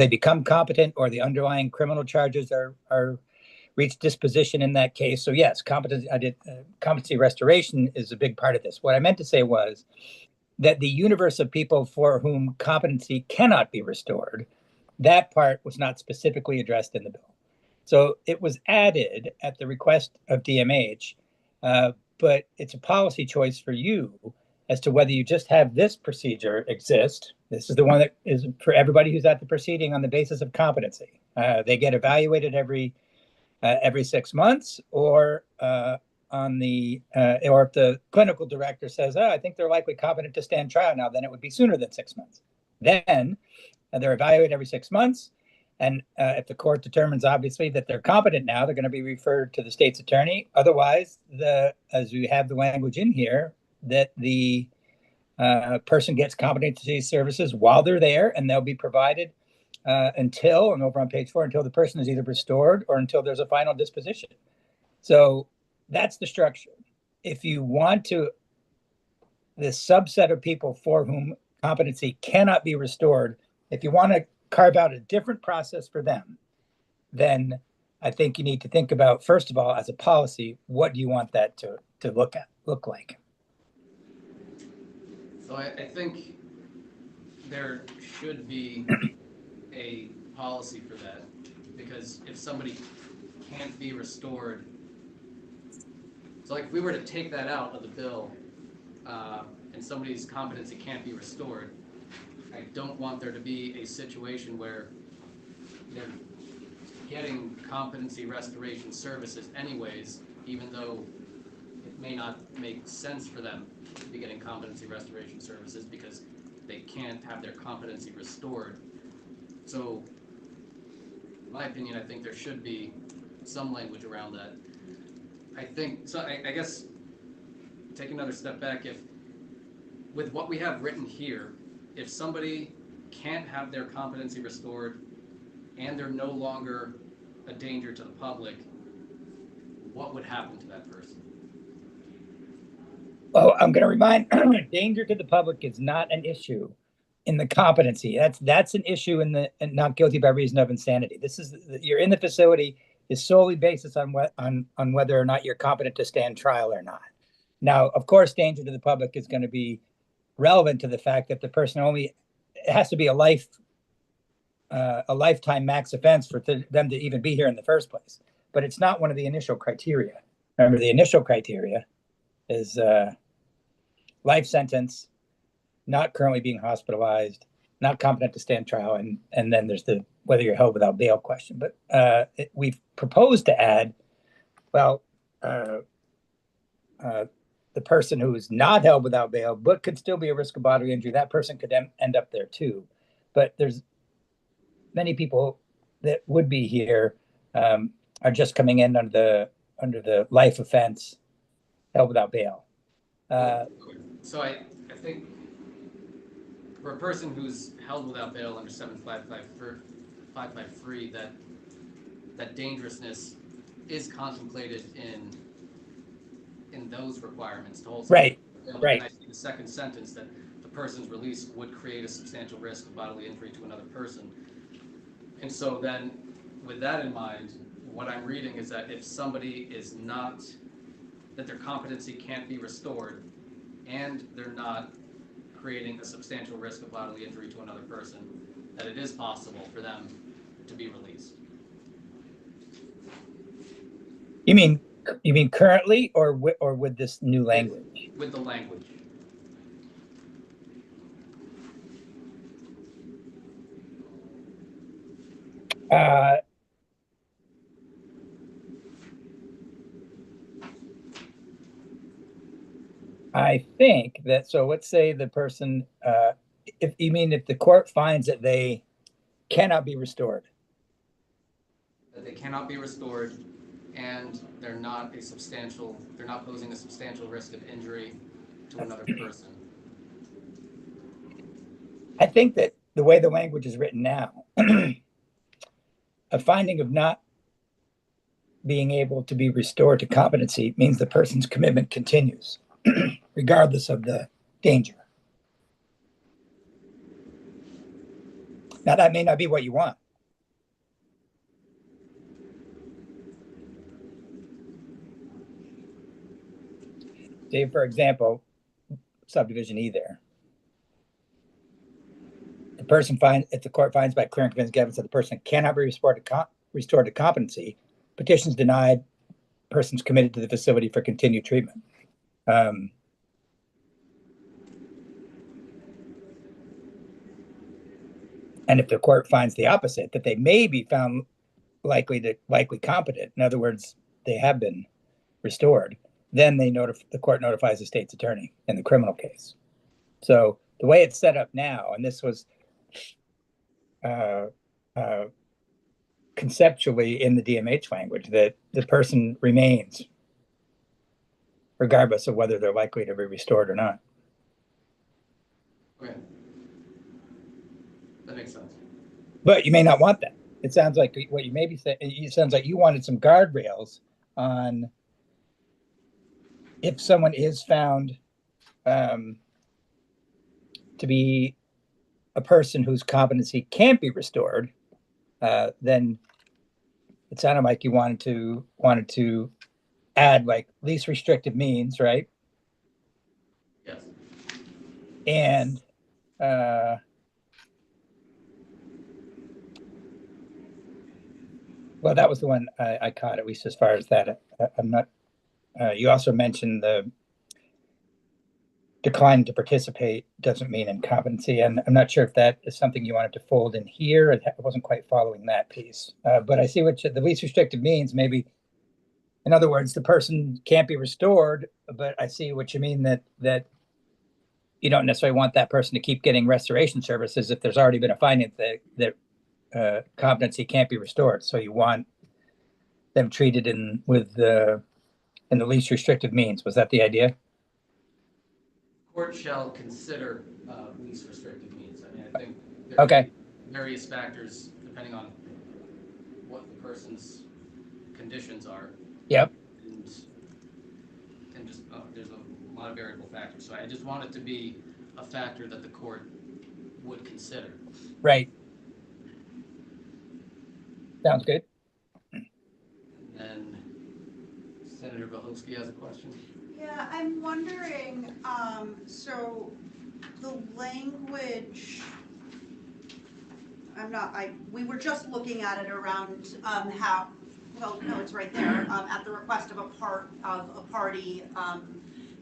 E: become competent or the underlying criminal charges are reach disposition in that case. So yes, competency restoration is a big part of this. What I meant to say was that the universe of people for whom competency cannot be restored, that part was not specifically addressed in the bill. So it was added at the request of DMH, but it's a policy choice for you as to whether you just have this procedure exist. This is the one that is for everybody who's at the proceeding on the basis of competency. They get evaluated every 6 months, or or if the clinical director says, I think they're likely competent to stand trial now, then it would be sooner than 6 months. Then they're evaluated every 6 months. And if the court determines, obviously, that they're competent now, they're going to be referred to the state's attorney. Otherwise, as we have the language in here, that the person gets competency services while they're there, and they'll be provided until, and over on page 4, until the person is either restored or until there's a final disposition. So that's the structure. If you want to, this subset of people for whom competency cannot be restored, if you want to carve out a different process for them, then I think you need to think about, first of all, as a policy, what do you want that to look like?
A: So I think there should be a policy for that, because if somebody can't be restored, so like if we were to take that out of the bill and somebody's competency can't be restored, I don't want there to be a situation where they're getting competency restoration services anyways, even though it may not make sense for them to be getting competency restoration services because they can't have their competency restored. So, in my opinion, I think there should be some language around that. I guess, take another step back, if, with what we have written here, if somebody can't have their competency restored and they're no longer a danger to the public, what would happen to that person?
E: Well, I'm going to remind, danger to the public is not an issue in the competency. That's an issue in the not guilty by reason of insanity. This is, you're in the facility is solely based on whether or not you're competent to stand trial or not. Now, of course, danger to the public is going to be relevant to the fact that the person it has to be a lifetime max offense for them to even be here in the first place. But it's not one of the initial criteria. Remember, the initial criteria is life sentence, not currently being hospitalized, not competent to stand trial, and then there's the whether you're held without bail question. But we've proposed to add, well, the person who is not held without bail but could still be a risk of bodily injury, that person could end up there too. But there's many people that would be here are just coming in under the life offense, held without bail.
A: So I think for a person who's held without bail under 7553, that dangerousness is contemplated in those requirements to hold.
E: Right. Right.
A: And I see the second sentence that the person's release would create a substantial risk of bodily injury to another person. And so then, with that in mind, what I'm reading is that if somebody is not, that their competency can't be restored, and they're not creating a substantial risk of bodily injury to another person, that it is possible for them to be released.
E: You mean currently, or with this new language?
A: With the language.
E: I think that, so let's say the person, if the court finds that they cannot be restored.
A: That they cannot be restored, and they're not posing a substantial risk of injury to another person.
E: I think that the way the language is written now, a finding of not being able to be restored to competency means the person's commitment continues, regardless of the danger. Now, that may not be what you want. Say, for example, subdivision E there. If the court finds by clear and convincing evidence that the person cannot be restored to competency, petitions denied, persons committed to the facility for continued treatment. And if the court finds the opposite, that they may be found likely competent, in other words, they have been restored, then the court notifies the state's attorney in the criminal case. So the way it's set up now, and this was conceptually in the DMH language, that the person remains regardless of whether they're likely to be restored or not.
A: Okay. That makes sense.
E: But you may not want that. It sounds like what you may be saying, it sounds like you wanted some guardrails on if someone is found to be a person whose competency can't be restored, then it sounded like you wanted to add like least restrictive means, right?
A: Yes.
E: And well, that was the one I caught, at least as far as that. I'm not. You also mentioned the decline to participate doesn't mean incompetency, and I'm not sure if that is something you wanted to fold in here. I wasn't quite following that piece, but I see what the least restrictive means. Maybe, in other words, the person can't be restored, but I see what you mean that you don't necessarily want that person to keep getting restoration services if there's already been a finding that competency can't be restored. So you want them treated in the least restrictive means. Was that the idea?
A: Court shall consider least restrictive means. I mean, I think there
E: Okay.
A: are various factors depending on what the person's conditions are.
E: Yep.
A: And just there's a lot of variable factors. So I just want it to be a factor that the court would consider.
E: Right. Sounds good.
A: And Senator Bohowski has a question.
C: Yeah, I'm wondering, so the language, we were just looking at it around how, well, no, it's right there, at the request of a party,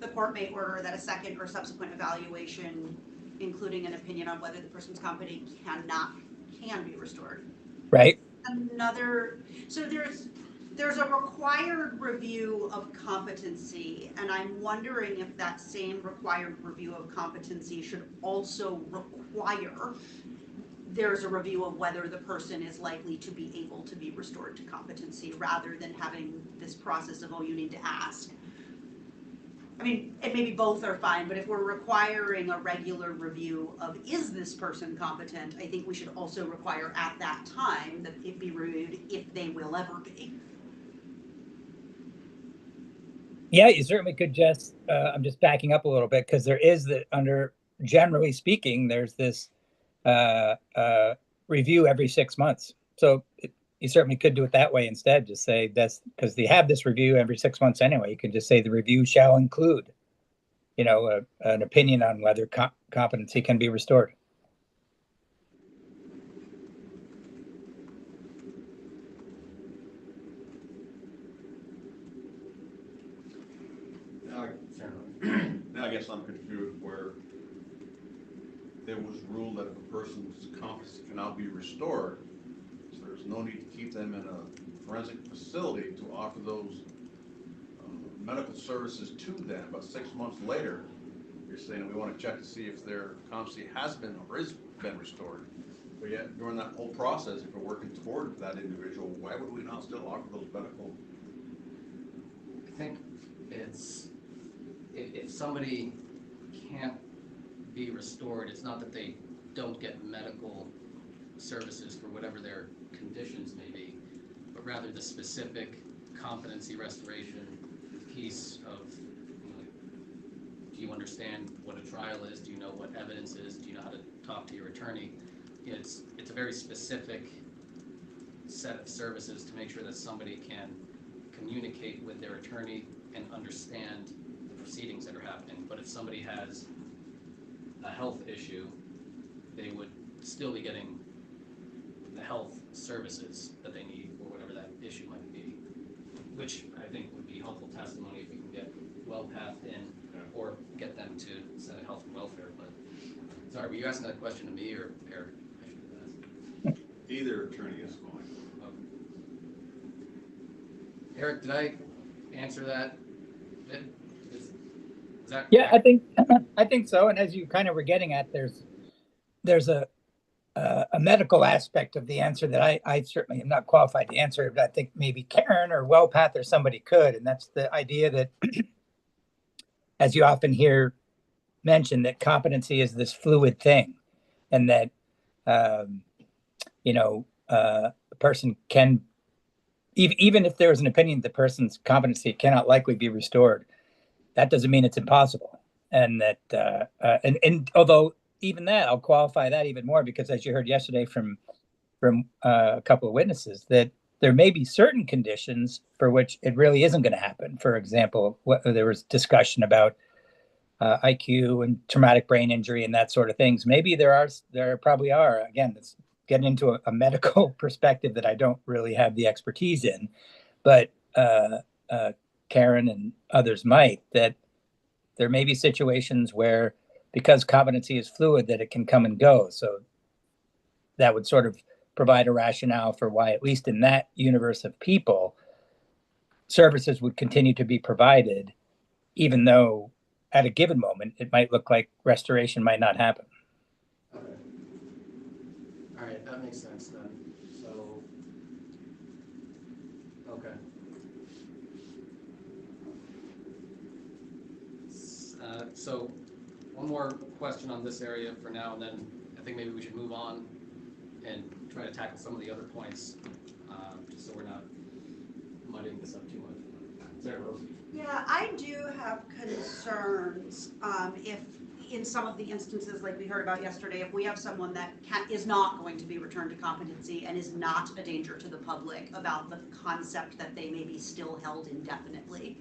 C: the court may order that a second or subsequent evaluation including an opinion on whether the person's competency can be restored.
E: Right?
C: So there's a required review of competency, and I'm wondering if that same required review of competency should also require there's a review of whether the person is likely to be able to be restored to competency, rather than having this process of, oh, you need to ask. I mean, and maybe both are fine, but if we're requiring a regular review of, is this person competent, I think we should also require at that time that it be reviewed if they will ever be.
E: Yeah, you certainly could just, I'm just backing up a little bit because there is that under, generally speaking, there's this review every 6 months. So you certainly could do it that way instead. Just say that's because they have this review every 6 months anyway. You could just say the review shall include, an opinion on whether competency can be restored.
F: Now I guess I'm confused where it was ruled that if a person's competency cannot be restored, so there's no need to keep them in a forensic facility to offer those medical services to them. But 6 months later, you're saying we want to check to see if their competency has been or is been restored. But yet during that whole process, if we're working toward that individual, why would we not still offer those medical?
A: I think it's, if somebody can't be restored, it's not that they don't get medical services for whatever their conditions may be, but rather the specific competency restoration piece of, do you understand what a trial is? Do you know what evidence is? Do you know how to talk to your attorney? It's a very specific set of services to make sure that somebody can communicate with their attorney and understand the proceedings that are happening. But if somebody has a health issue, they would still be getting the health services that they need for whatever that issue might be, which I think would be helpful testimony if we can get well-pathed in, or get them to Senate Health and Welfare. But sorry, were you asking that question to me or Eric? I should have asked.
F: Either attorney is fine.
A: Okay. Eric, did I answer that? Is that
E: Yeah,
A: correct?
E: I think so. And as you kind of were getting at, there's a medical aspect of the answer that I certainly am not qualified to answer, but I think maybe Karen or WellPath or somebody could. And that's the idea that, as you often hear mentioned, that competency is this fluid thing, and that a person can, even if there is an opinion that the person's competency cannot likely be restored, that doesn't mean it's impossible. And that and although even that, I'll qualify that even more, because as you heard yesterday from a couple of witnesses, that there may be certain conditions for which it really isn't going to happen. For example, there was discussion about IQ and traumatic brain injury and that sort of things. Maybe there probably are. Again, it's getting into a medical perspective that I don't really have the expertise in, but Karen and others might, that there may be situations where, because competency is fluid, that it can come and go. So that would sort of provide a rationale for why, at least in that universe of people, services would continue to be provided, even though at a given moment it might look like restoration might not happen.
A: Okay. All right, that makes sense then. So, okay. So one more question on this area for now, and then I think maybe we should move on and try to tackle some of the other points, just so we're not muddying this up too much. Sarah Rose?
C: Yeah, I do have concerns if in some of the instances like we heard about yesterday, if we have someone that is not going to be returned to competency and is not a danger to the public, about the concept that they may be still held indefinitely.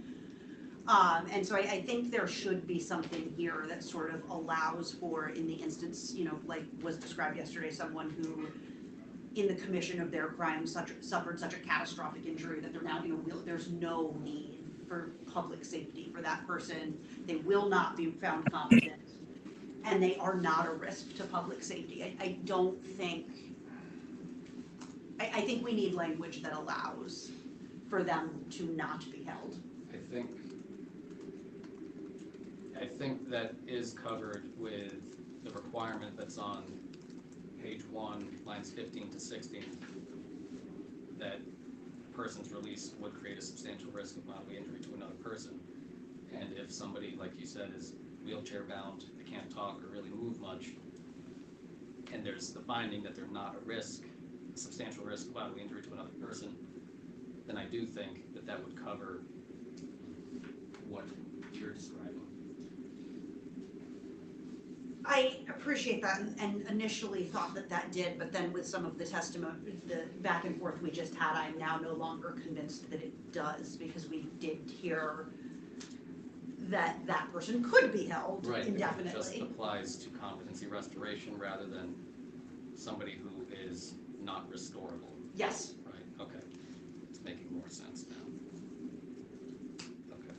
C: And so I think there should be something here that sort of allows for, in the instance, like was described yesterday, someone who in the commission of their crime suffered such a catastrophic injury that they're now there's no need for public safety for that person. They will not be found competent. and they are not a risk to public safety. I don't think, I think we need language that allows for them to not be held.
A: I think that is covered with the requirement that's on page 1, lines 15 to 16, that a person's release would create a substantial risk of bodily injury to another person. And if somebody, like you said, is wheelchair bound, they can't talk or really move much, and there's the finding that they're not a substantial risk of bodily injury to another person, then I do think that that would cover what you're describing.
C: I appreciate that and initially thought that that did, but then with some of the testimony, the back and forth we just had, I'm now no longer convinced that it does, because we did hear that that person could be held indefinitely.
A: It just applies to competency restoration rather than somebody who is not restorable.
C: Yes.
A: Right, okay. It's making more sense now. Okay.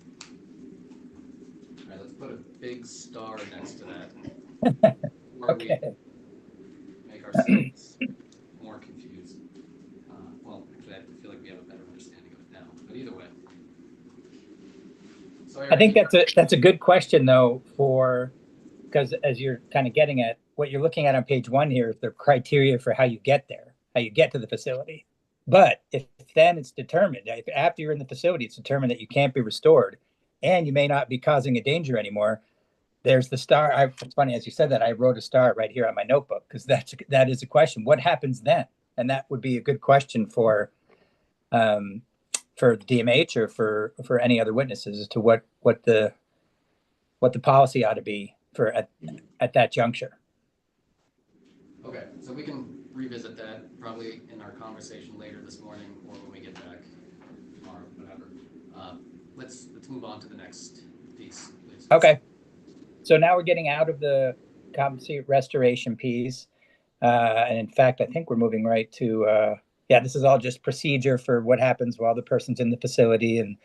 A: All right, let's put a big star next to that. Before
E: Okay.
A: we make ourselves more confused. Well, actually, I feel like we have a better understanding of it now. But either way. So
E: I think that's a good question though, because as you're kind of getting at, what you're looking at on page 1 here is the criteria for how you get there, how you get to the facility. But if then it's determined, if after you're in the facility, it's determined that you can't be restored and you may not be causing a danger anymore, there's the star. It's funny, as you said that, I wrote a star right here on my notebook, because that is a question. What happens then? And that would be a good question for the DMH or for any other witnesses as to what the policy ought to be for at that juncture.
A: Okay, so we can revisit that probably in our conversation later this morning or when we get back tomorrow, whatever. Let's move on to the next piece, please.
E: Okay. So now we're getting out of the competency restoration piece. And in fact, I think we're moving right to, this is all just procedure for what happens while the person's in the facility, and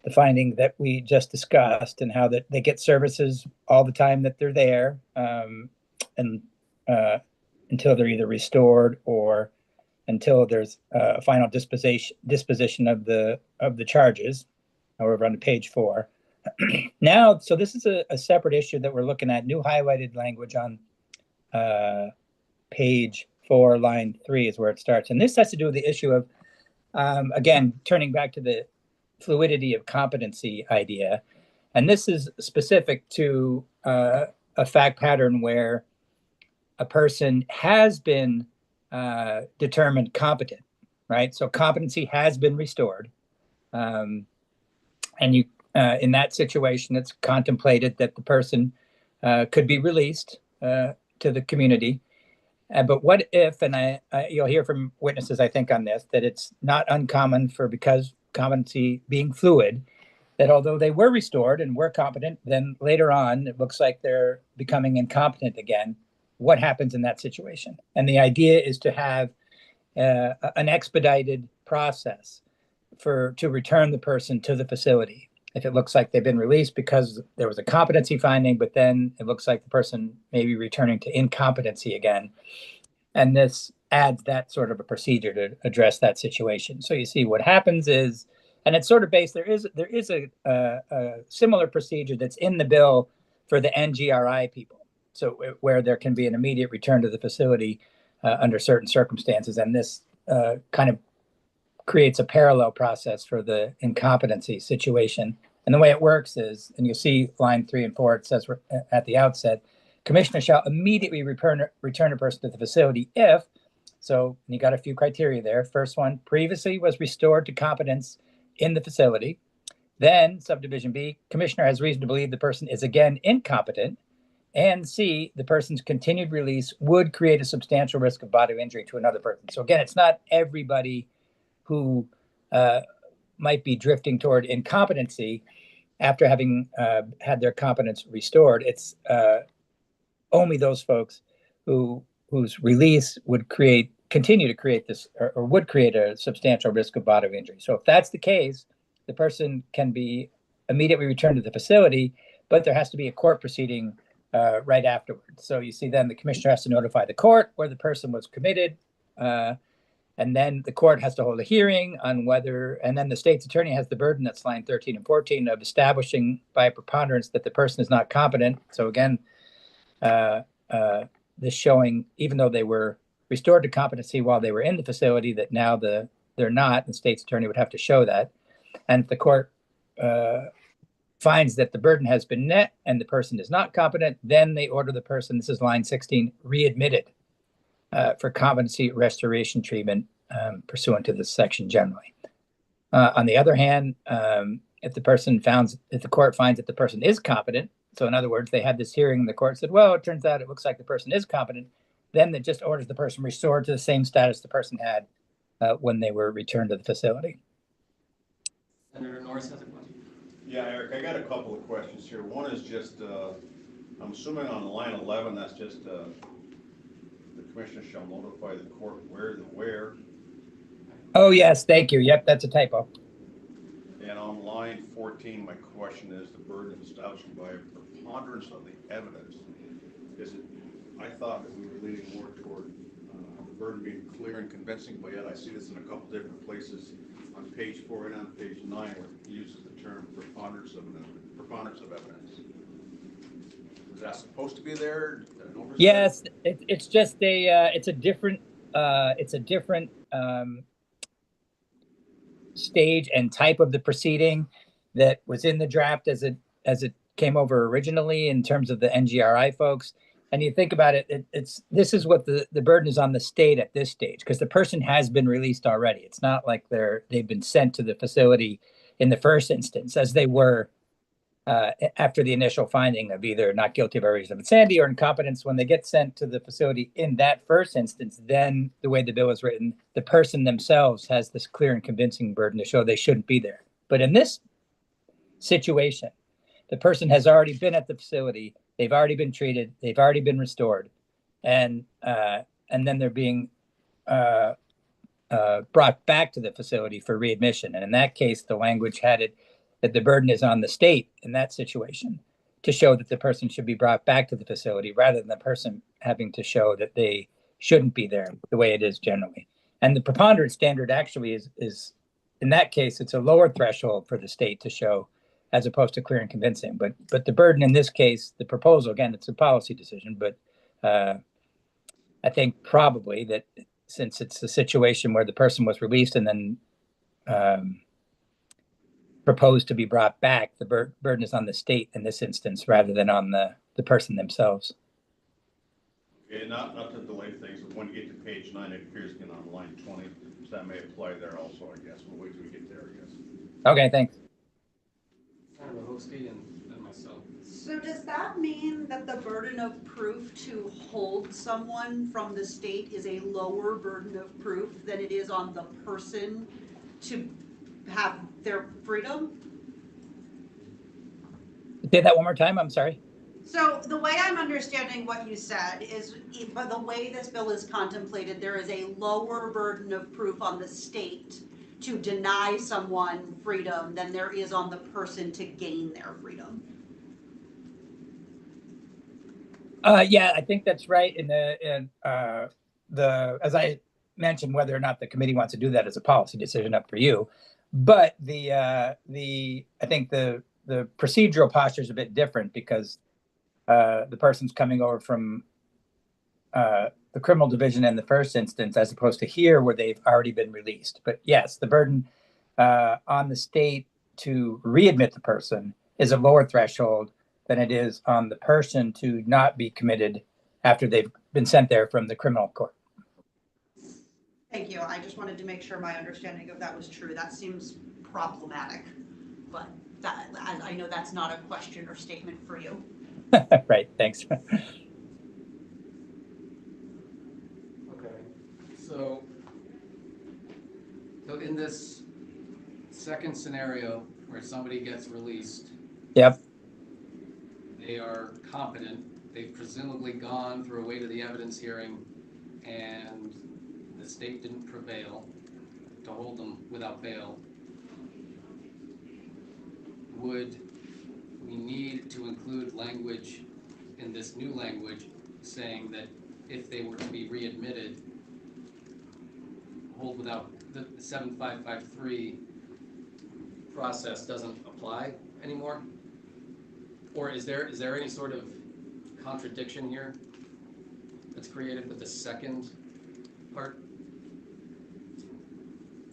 E: the finding that we just discussed, and how that they get services all the time that they're there, and until they're either restored or until there's a final disposition of the charges, however, on page 4. Now, so this is a separate issue that we're looking at, new highlighted language on page 4, line 3 is where it starts. And this has to do with the issue of, again, turning back to the fluidity of competency idea. And this is specific to a fact pattern where a person has been determined competent, right? So competency has been restored. And you, in that situation, it's contemplated that the person could be released to the community. But what if, and you'll hear from witnesses, I think, on this, that it's not uncommon because competency being fluid, that although they were restored and were competent, then later on, it looks like they're becoming incompetent again. What happens in that situation? And the idea is to have an expedited process to return the person to the facility. If it looks like they've been released because there was a competency finding, but then it looks like the person may be returning to incompetency again. And this adds that sort of a procedure to address that situation. So you see what happens is, and it's sort of based, there is a similar procedure that's in the bill for the NGRI people. So where there can be an immediate return to the facility under certain circumstances. And this kind of creates a parallel process for the incompetency situation. And the way it works is, and you'll see line 3 and 4, it says at the outset, commissioner shall immediately return a person to the facility if, so you got a few criteria there. First one, previously was restored to competence in the facility. Then subdivision B, commissioner has reason to believe the person is again incompetent. And C, the person's continued release would create a substantial risk of bodily injury to another person. So again, it's not everybody who might be drifting toward incompetency after having had their competence restored. It's only those folks whose release would continue to create this, or would create a substantial risk of bodily injury. So if that's the case, the person can be immediately returned to the facility, but there has to be a court proceeding right afterwards. So you see then the commissioner has to notify the court where the person was committed. And then the court has to hold a hearing on whether, and then the state's attorney has the burden, that's line 13 and 14, of establishing by a preponderance that the person is not competent. So again, this showing, even though they were restored to competency while they were in the facility, that now they're not, the state's attorney would have to show that. And if the court finds that the burden has been met and the person is not competent, then they order the person, this is line 16, readmitted for competency restoration treatment pursuant to this section generally. On the other hand, if the court finds that the person is competent, so in other words, they had this hearing and the court said, well, it turns out it looks like the person is competent, then it just orders the person restored to the same status the person had when they were returned to the facility.
A: Senator Norris has a question.
F: Yeah, Eric, I got a couple of questions here. One is just, I'm assuming on line 11, that's just the commissioner shall notify the court where.
E: Oh, yes, thank you. Yep, that's a typo.
F: And on line 14, my question is the burden of establishing by a preponderance of the evidence. Is it, I thought that we were leaning more toward the burden being clear and convincing, but yet I see this in a couple different places on page 4 and on page 9 where it uses the term preponderance of evidence. Is that supposed to be there?
E: Yes, it's just it's a different stage and type of the proceeding that was in the draft as it came over originally in terms of the NGRI folks. And you think about it, this is what the burden is on the state at this stage, because the person has been released already. It's not like they've been sent to the facility in the first instance, as they were after the initial finding of either not guilty of reason of insanity or incompetence. When they get sent to the facility in that first instance, then the way the bill is written, the person themselves has this clear and convincing burden to show they shouldn't be there. But in this situation, the person has already been at the facility, they've already been treated, they've already been restored, and then they're being brought back to the facility for readmission. And in that case, the language had it that the burden is on the state in that situation to show that the person should be brought back to the facility rather than the person having to show that they shouldn't be there the way it is generally. And the preponderance standard actually is in that case, it's a lower threshold for the state to show as opposed to clear and convincing. But the burden in this case, the proposal, again, it's a policy decision, but I think probably that since it's a situation where the person was released and then proposed to be brought back, the burden is on the state in this instance rather than on the person themselves.
F: Okay, not to delay things, but when you get to page 9, it appears again on line 20, so that may apply there also, I guess. We'll wait till we get there, I guess.
E: Okay, thanks.
A: Senator Hosty and myself.
C: So does that mean that the burden of proof to hold someone from the state is a lower burden of proof than it is on the person to have their freedom?
E: Say that one more time, I'm sorry.
C: So the way I'm understanding what you said is, by the way this bill is contemplated, there is a lower burden of proof on the state to deny someone freedom than there is on the person to gain their freedom.
E: Yeah, I think that's right. As I mentioned, whether or not the committee wants to do that is a policy decision up for you. But I think the procedural posture is a bit different because the person's coming over from the criminal division in the first instance, as opposed to here where they've already been released. But yes, the burden on the state to readmit the person is a lower threshold than it is on the person to not be committed after they've been sent there from the criminal court.
C: Thank you. I just wanted to make sure my understanding of that was true. That seems problematic, but I know that's not a question or statement for you.
E: Right, thanks.
A: Okay, so in this second scenario where somebody gets released,
E: Yep.
A: they are competent, they've presumably gone through a weight of the evidence hearing, and the state didn't prevail to hold them without bail. Would we need to include language in this new language saying that if they were to be readmitted, hold without, the 7553 process doesn't apply anymore? Or is there any sort of contradiction here that's created with the second part?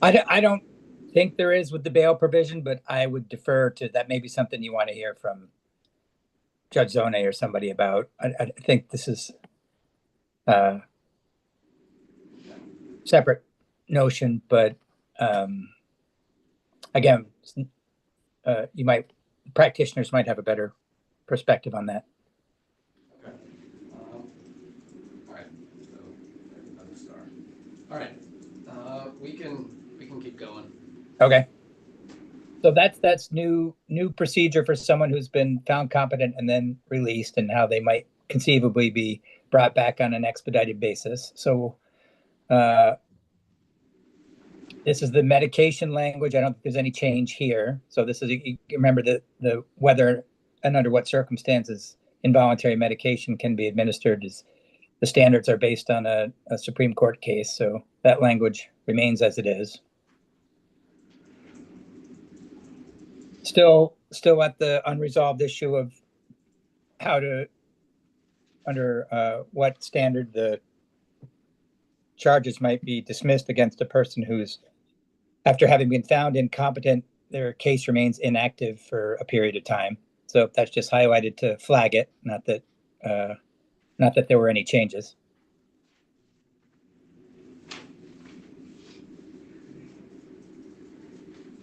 E: I don't think there is with the bail provision, but I would defer to that. Maybe something you want to hear from Judge Zone or somebody about. I think this is a separate notion, but again, practitioners might have a better perspective on that.
A: Okay. All right. So another star. All right. We can keep going.
E: Okay. So that's new procedure for someone who's been found competent and then released, and how they might conceivably be brought back on an expedited basis. So this is the medication language. I don't think there's any change here. So this is, you remember the whether and under what circumstances involuntary medication can be administered is the standards are based on a Supreme Court case. So that language remains as it is. Still at the unresolved issue of how to, under what standard the charges might be dismissed against a person who's, after having been found incompetent, their case remains inactive for a period of time. So that's just highlighted to flag it, not that there were any changes.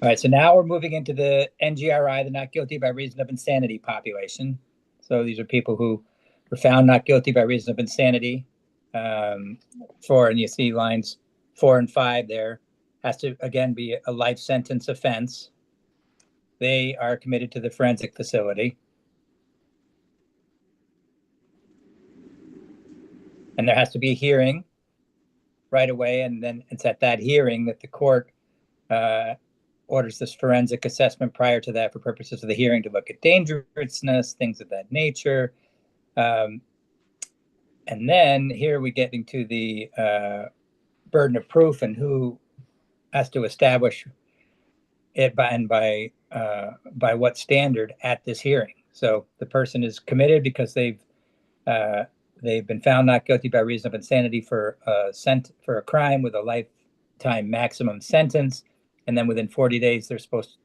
E: All right, so now we're moving into the NGRI, the not guilty by reason of insanity population. So these are people who were found not guilty by reason of insanity. And you see lines 4 and 5 there, has to again be a life sentence offense. They are committed to the forensic facility. And there has to be a hearing right away, and then it's at that hearing that the court orders this forensic assessment prior to that for purposes of the hearing to look at dangerousness, things of that nature. And then here we get into the burden of proof and who has to establish it by what standard at this hearing. So the person is committed because they've been found not guilty by reason of insanity for a crime with a lifetime maximum sentence, and then within 40 days they're supposed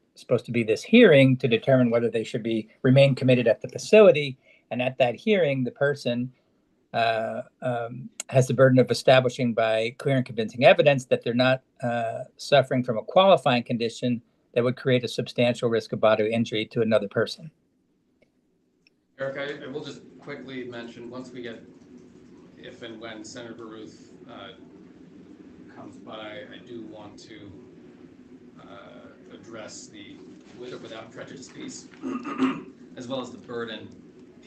E: to be this hearing to determine whether they should remain committed at the facility. And at that hearing, the person has the burden of establishing by clear and convincing evidence that they're not suffering from a qualifying condition that would create a substantial risk of bodily injury to another person.
A: Eric, I will just quickly mention, once we get, if and when Senator Baruth comes by, I do want to address the with or without prejudice piece, as well as the burden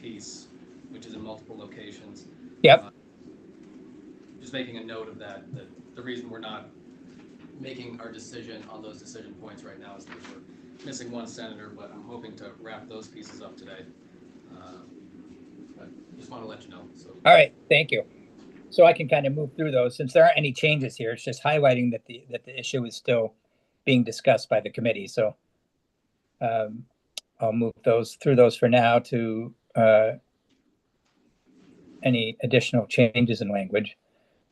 A: piece, which is in multiple locations.
E: Yep.
A: Just making a note of that the reason we're not making our decision on those decision points right now is because we're missing one senator, but I'm hoping to wrap those pieces up today. But just want to let you know. So.
E: All right, thank you. So I can kind of move through those since there aren't any changes here. It's just highlighting that the issue is still being discussed by the committee. So I'll move through those for now to any additional changes in language.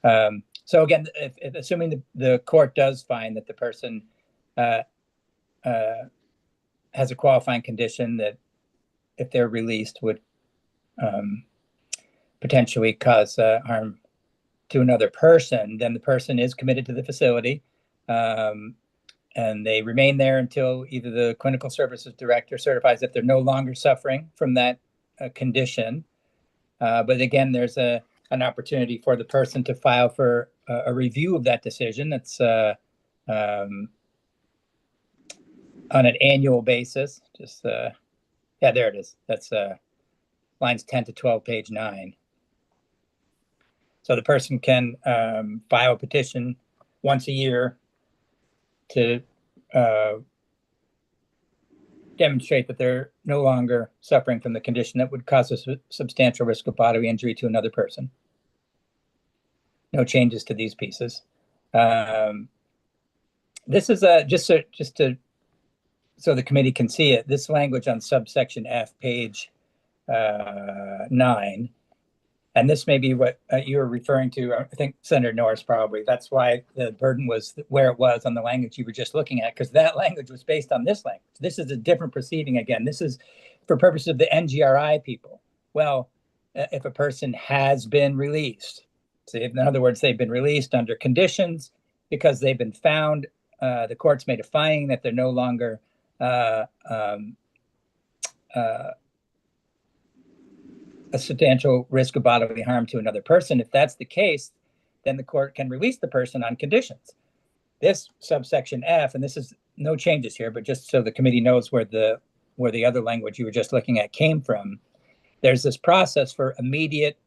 E: So again, if assuming the court does find that the person has a qualifying condition that if they're released would potentially cause harm to another person, then the person is committed to the facility, and they remain there until either the clinical services director certifies that they're no longer suffering from that condition. But again, there's an opportunity for the person to file for a review of that decision. That's on an annual basis. Just yeah, there it is. That's lines 10 to 12, page 9. So the person can file a petition once a year to demonstrate that they're no longer suffering from the condition that would cause a substantial risk of bodily injury to another person. No changes to these pieces. This is just to so the committee can see it. This language on subsection F, page 9, and this may be what you were referring to. I think Senator Norris probably. That's why the burden was where it was on the language you were just looking at, because that language was based on this language. This is a different proceeding again. This is for purposes of the NGRI people. Well, if a person has been released, so in other words, they've been released under conditions because they've been found, the court's made a finding that they're no longer a substantial risk of bodily harm to another person. If that's the case, then the court can release the person on conditions. This subsection F, and this is no changes here, but just so the committee knows where the other language you were just looking at came from, there's this process for immediate,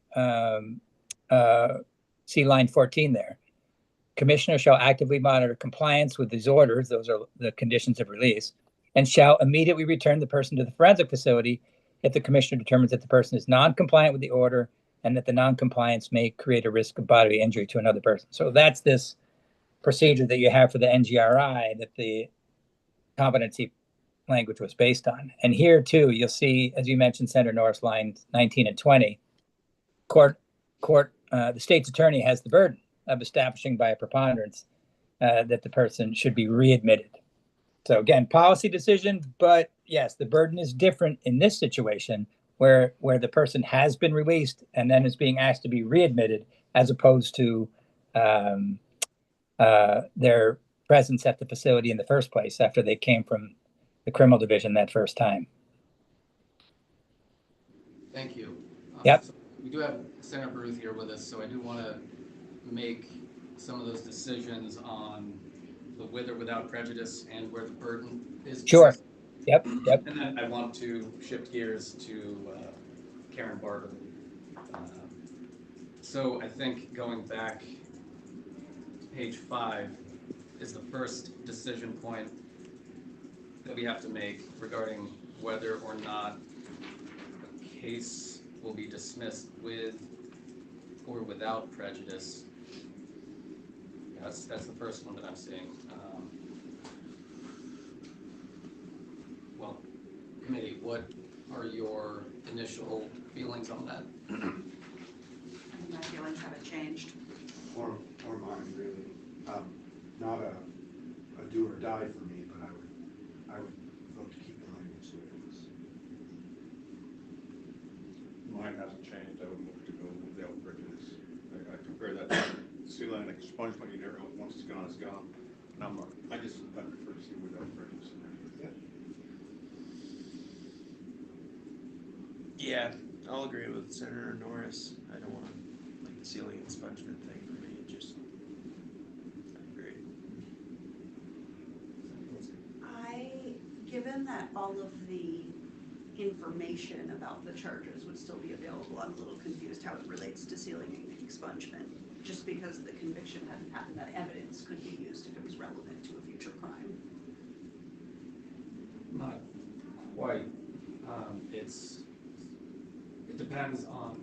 E: see line 14 there. Commissioner shall actively monitor compliance with these orders, those are the conditions of release, and shall immediately return the person to the forensic facility if the commissioner determines that the person is non-compliant with the order and that the non-compliance may create a risk of bodily injury to another person. So that's this procedure that you have for the NGRI that the competency language was based on. And here too, you'll see, as you mentioned, Senator Norris, lines 19 and 20, the state's attorney has the burden of establishing by a preponderance that the person should be readmitted. So again, policy decision, but yes, the burden is different in this situation where the person has been released and then is being asked to be readmitted, as opposed to their presence at the facility in the first place after they came from the criminal division that first time.
A: Thank you.
E: Yep.
A: So we do have Senator Baruth here with us, so I do want to make some of those decisions on the with or without prejudice and where the burden is.
E: Sure. Yep.
A: And then I want to shift gears to Karen Barber. So I think going back to page 5 is the first decision point that we have to make regarding whether or not a case will be dismissed with or without prejudice. That's the first one that I'm seeing. Well, committee, what are your initial feelings on that?
C: My feelings haven't changed.
G: Or mine, really. Not a do or die for me, but I would vote to keep the language the way it is.
F: Mine hasn't changed. I would move to go without prejudice. I compare that to sealing and expungement. You never know, once it's gone, it's gone. And I prefer to see without prejudice.
H: Yeah, I'll agree with Senator Norris. I don't want like the sealing and expungement thing for me. I agree.
C: Given that all of the information about the charges would still be available, I'm a little confused how it relates to sealing and expungement. Just because the conviction hadn't happened, that evidence could be used if it was relevant to a future crime.
A: Not quite. It depends on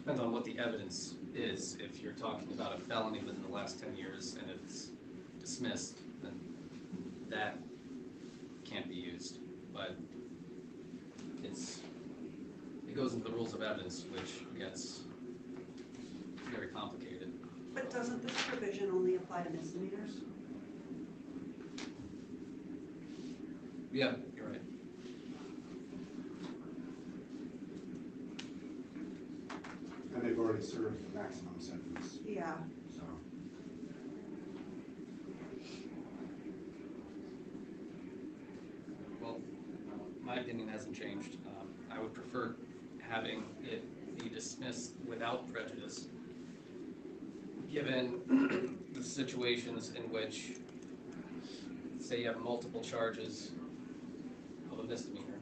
A: what the evidence is. If you're talking about a felony within the last 10 years and it's dismissed, then that can't be used. But it goes into the rules of evidence, which gets very complicated.
C: But doesn't this provision only apply to misdemeanors?
A: Yeah, you're right.
G: And they've already served the maximum sentence,
C: Yeah.
G: so.
A: Well, my opinion hasn't changed. I would prefer having it be dismissed without prejudice, given the situations in which, say you have multiple charges of a misdemeanor,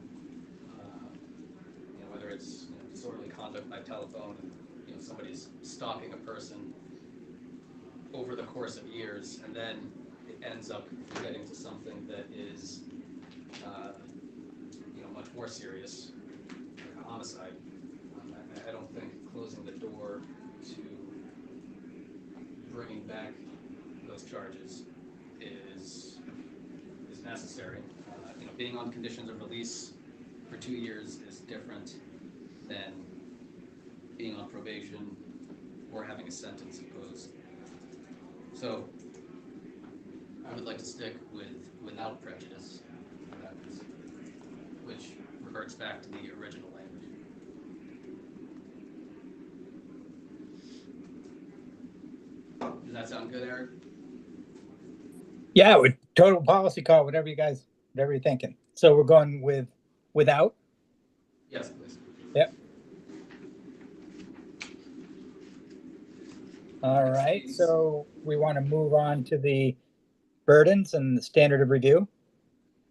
A: whether it's disorderly conduct by telephone, and somebody's stalking a person over the course of years, and then it ends up getting to something that is much more serious, like a homicide, I don't think closing the door to bringing back those charges is necessary. Being on conditions of release for 2 years is different than being on probation or having a sentence imposed. So I would like to stick with without prejudice, which reverts back to the original language. Does that sound good, Eric?
E: Yeah, with total policy call, whatever you're thinking. So we're going with without?
A: Yes, please.
E: Yep. All right, so we want to move on to the burdens and the standard of review.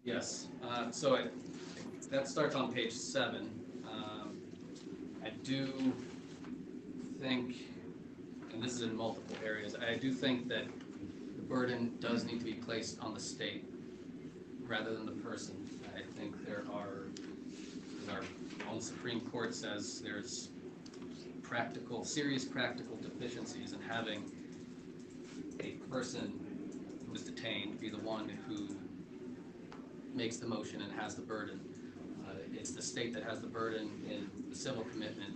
A: Yes, so that starts on page 7. I do think, and this is in multiple areas, I do think that the burden does need to be placed on the state rather than the person. I think there are, as our own Supreme Court says, there's serious practical deficiencies in having a person who is detained be the one who makes the motion and has the burden. It's the state that has the burden in the civil commitment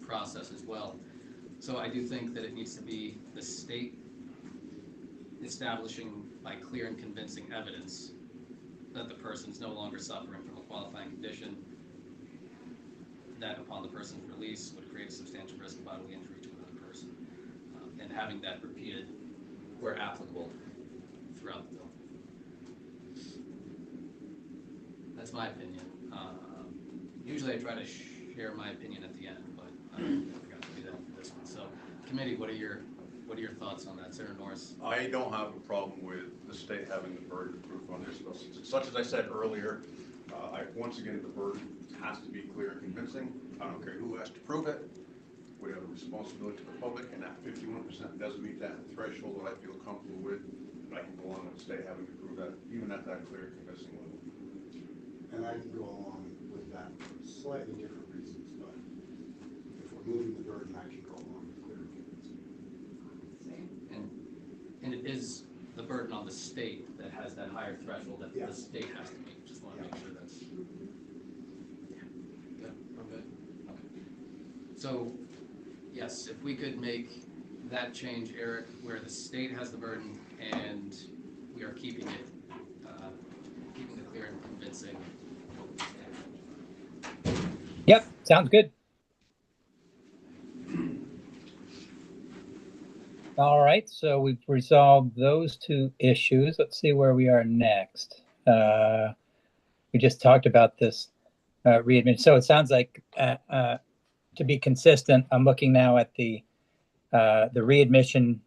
A: process as well. So I do think that it needs to be the state establishing by clear and convincing evidence that the person is no longer suffering from a qualifying condition that upon the person's release would create a substantial risk of bodily injury to another person, and having that repeated where applicable throughout the bill. That's my opinion. Usually I try to share my opinion at the end, but I forgot to do that for this one. So, committee, what are your thoughts on that, Senator Norris?
F: I don't have a problem with the state having the burden of proof on this. Such as I said earlier, once again, the burden has to be clear and convincing. I don't care who has to prove it. We have a responsibility to the public, and that 51% doesn't meet that threshold that I feel comfortable with. I can go along with the state having to prove that, even at that clear and convincing level.
G: And I can go along with that for slightly different reasons, but if we're moving the burden, I can go along with clear and convincing.
A: And it is the burden on the state that has that higher threshold that the state has to meet. Just want to make sure that's. Yeah, we're good. Okay. So, yes, if we could make that change, Eric, where the state has the burden and we are keeping it, keeping the clear and convincing.
E: Yep, sounds good. All right, so we've resolved those 2 issues. Let's see where we are next. We just talked about this readmission. So it sounds like, to be consistent, I'm looking now at the readmission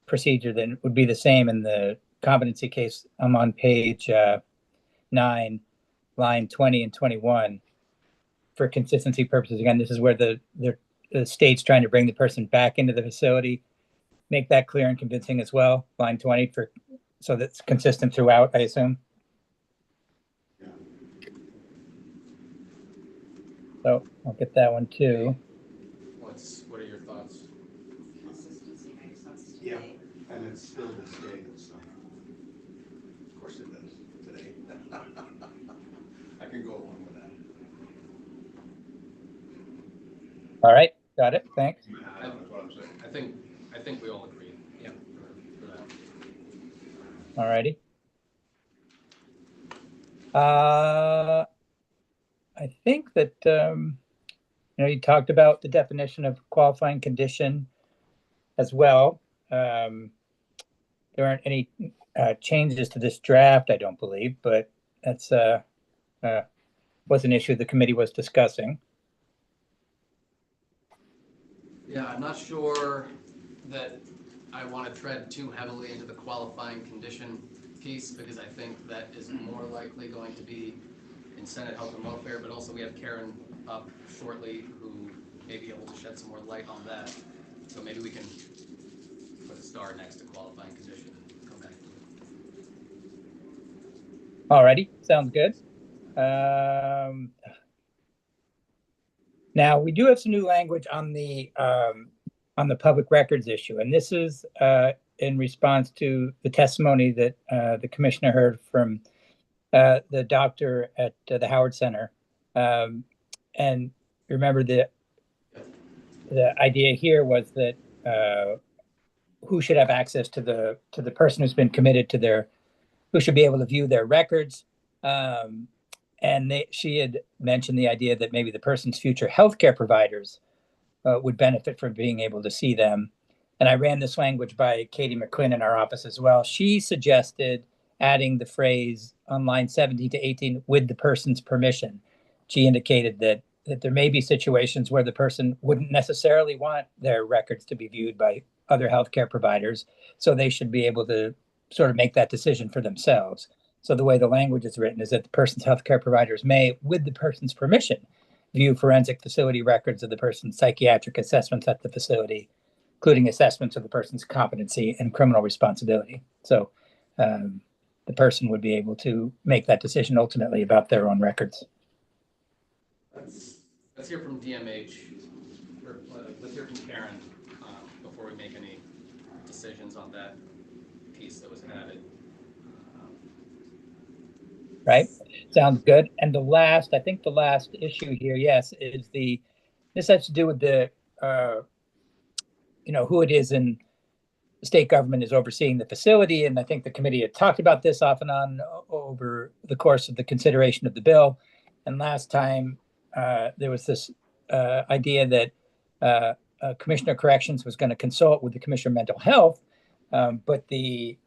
E: procedure that would be the same in the competency case. I'm on page 9, line 20 and 21. For consistency purposes, again, this is where the state's trying to bring the person back into the facility. Make that clear and convincing as well. Line 20 so that's consistent throughout, I assume.
G: Yeah.
E: So I'll get that one too.
A: What are your thoughts?
C: Consistency makes sense to
G: Yeah.
C: me.
G: And it's still the state, so. Of course it does, today. I can go along with that.
E: All right, got it. Thanks.
F: That's what I'm saying.
A: I think we all agree. Yeah, for that.
E: All righty. I think that you talked about the definition of qualifying condition as well. There aren't any changes to this draft, I don't believe, but that's was an issue the committee was discussing.
A: Yeah, I'm not sure that I want to tread too heavily into the qualifying condition piece, because I think that is more likely going to be in Senate Health and Welfare, but also we have Karen up shortly who may be able to shed some more light on that. So maybe we can put a star next to qualifying condition and come back to
E: Alrighty, sounds good. Now we do have some new language on the public records issue, and this is in response to the testimony that the commissioner heard from the doctor at the Howard Center. And remember, the idea here was that who should have access to the person who's been committed to their, who should be able to view their records. And she had mentioned the idea that maybe the person's future healthcare providers would benefit from being able to see them. And I ran this language by Katie McQuinn in our office as well. She suggested adding the phrase on line 17 to 18 with the person's permission. She indicated that there may be situations where the person wouldn't necessarily want their records to be viewed by other healthcare providers, so they should be able to sort of make that decision for themselves. So the way the language is written is that the person's healthcare providers may, with the person's permission, view forensic facility records of the person's psychiatric assessments at the facility, including assessments of the person's competency and criminal responsibility. So the person would be able to make that decision ultimately about their own records.
A: Let's hear from DMH, or let's hear from Karen before we make any decisions on that piece that was added.
E: Right, sounds good. And I think the last issue here, yes, is this has to do with the, who it is in the state government is overseeing the facility. And I think the committee had talked about this off and on over the course of the consideration of the bill. And last time there was this idea that Commissioner Corrections was going to consult with the Commissioner of Mental Health, but the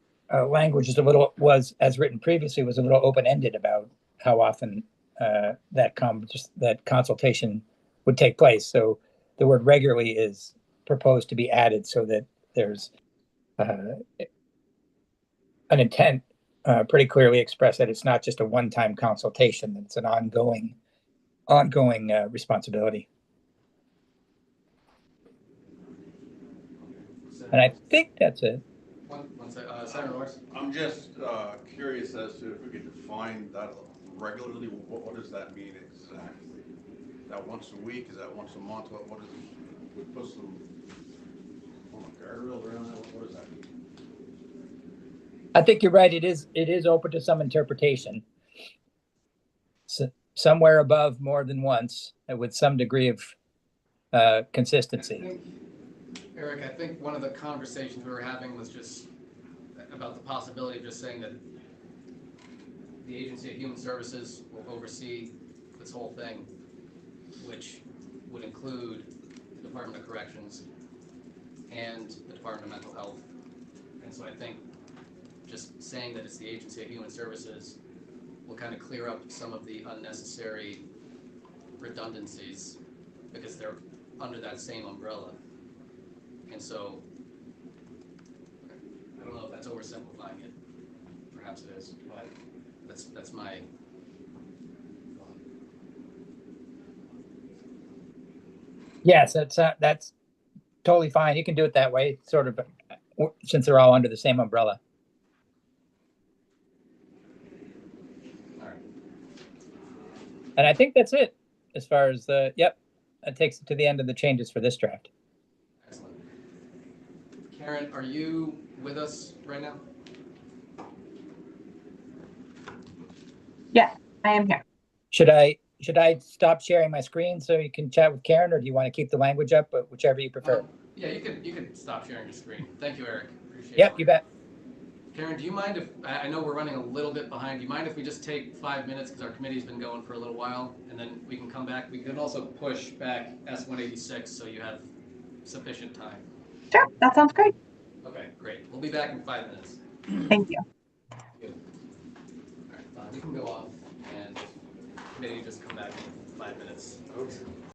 E: language is was as written previously, was a little open-ended about how often that consultation would take place. So the word regularly is proposed to be added so that there's an intent pretty clearly expressed that it's not just a one-time consultation, that it's an ongoing responsibility. And I think that's it.
A: Senator Norris?
F: I'm just curious as to if we could define that regularly. What does that mean exactly? Is that once a week? Is that once a month? What is it? We put some guardrails around that. What does that mean?
E: I think you're right. It is open to some interpretation. So somewhere above more than once, with some degree of consistency.
A: Eric, I think one of the conversations we were having was just about the possibility of just saying that the Agency of Human Services will oversee this whole thing, which would include the Department of Corrections and the Department of Mental Health. And so I think just saying that it's the Agency of Human Services will kind of clear up some of the unnecessary redundancies because they're under that same umbrella. And so, I don't know if that's oversimplifying it. Perhaps it is, but that's my thought.
E: Yes, that's totally fine. You can do it that way, sort of, since they're all under the same umbrella.
A: All right.
E: And I think that's it as far as that takes it to the end of the changes for this draft.
A: Excellent. Karen, are you with us right now?
I: Yes, I am here.
E: Should I stop sharing my screen so you can chat with Karen, or do you want to keep the language up? But whichever you prefer.
A: Yeah, you can stop sharing your screen. Thank you, Eric. Appreciate it.
E: Yep, you bet.
A: Karen, do you mind if, I know we're running a little bit behind, do you mind if we just take 5 minutes, because our committee's been going for a little while, and then we can come back? We can also push back S-186 so you have sufficient time.
I: Sure, that sounds great.
A: Okay, great. We'll be back in 5 minutes.
I: Thank you.
A: Good. All right, you can go off, and committee just come back in 5 minutes. Okay.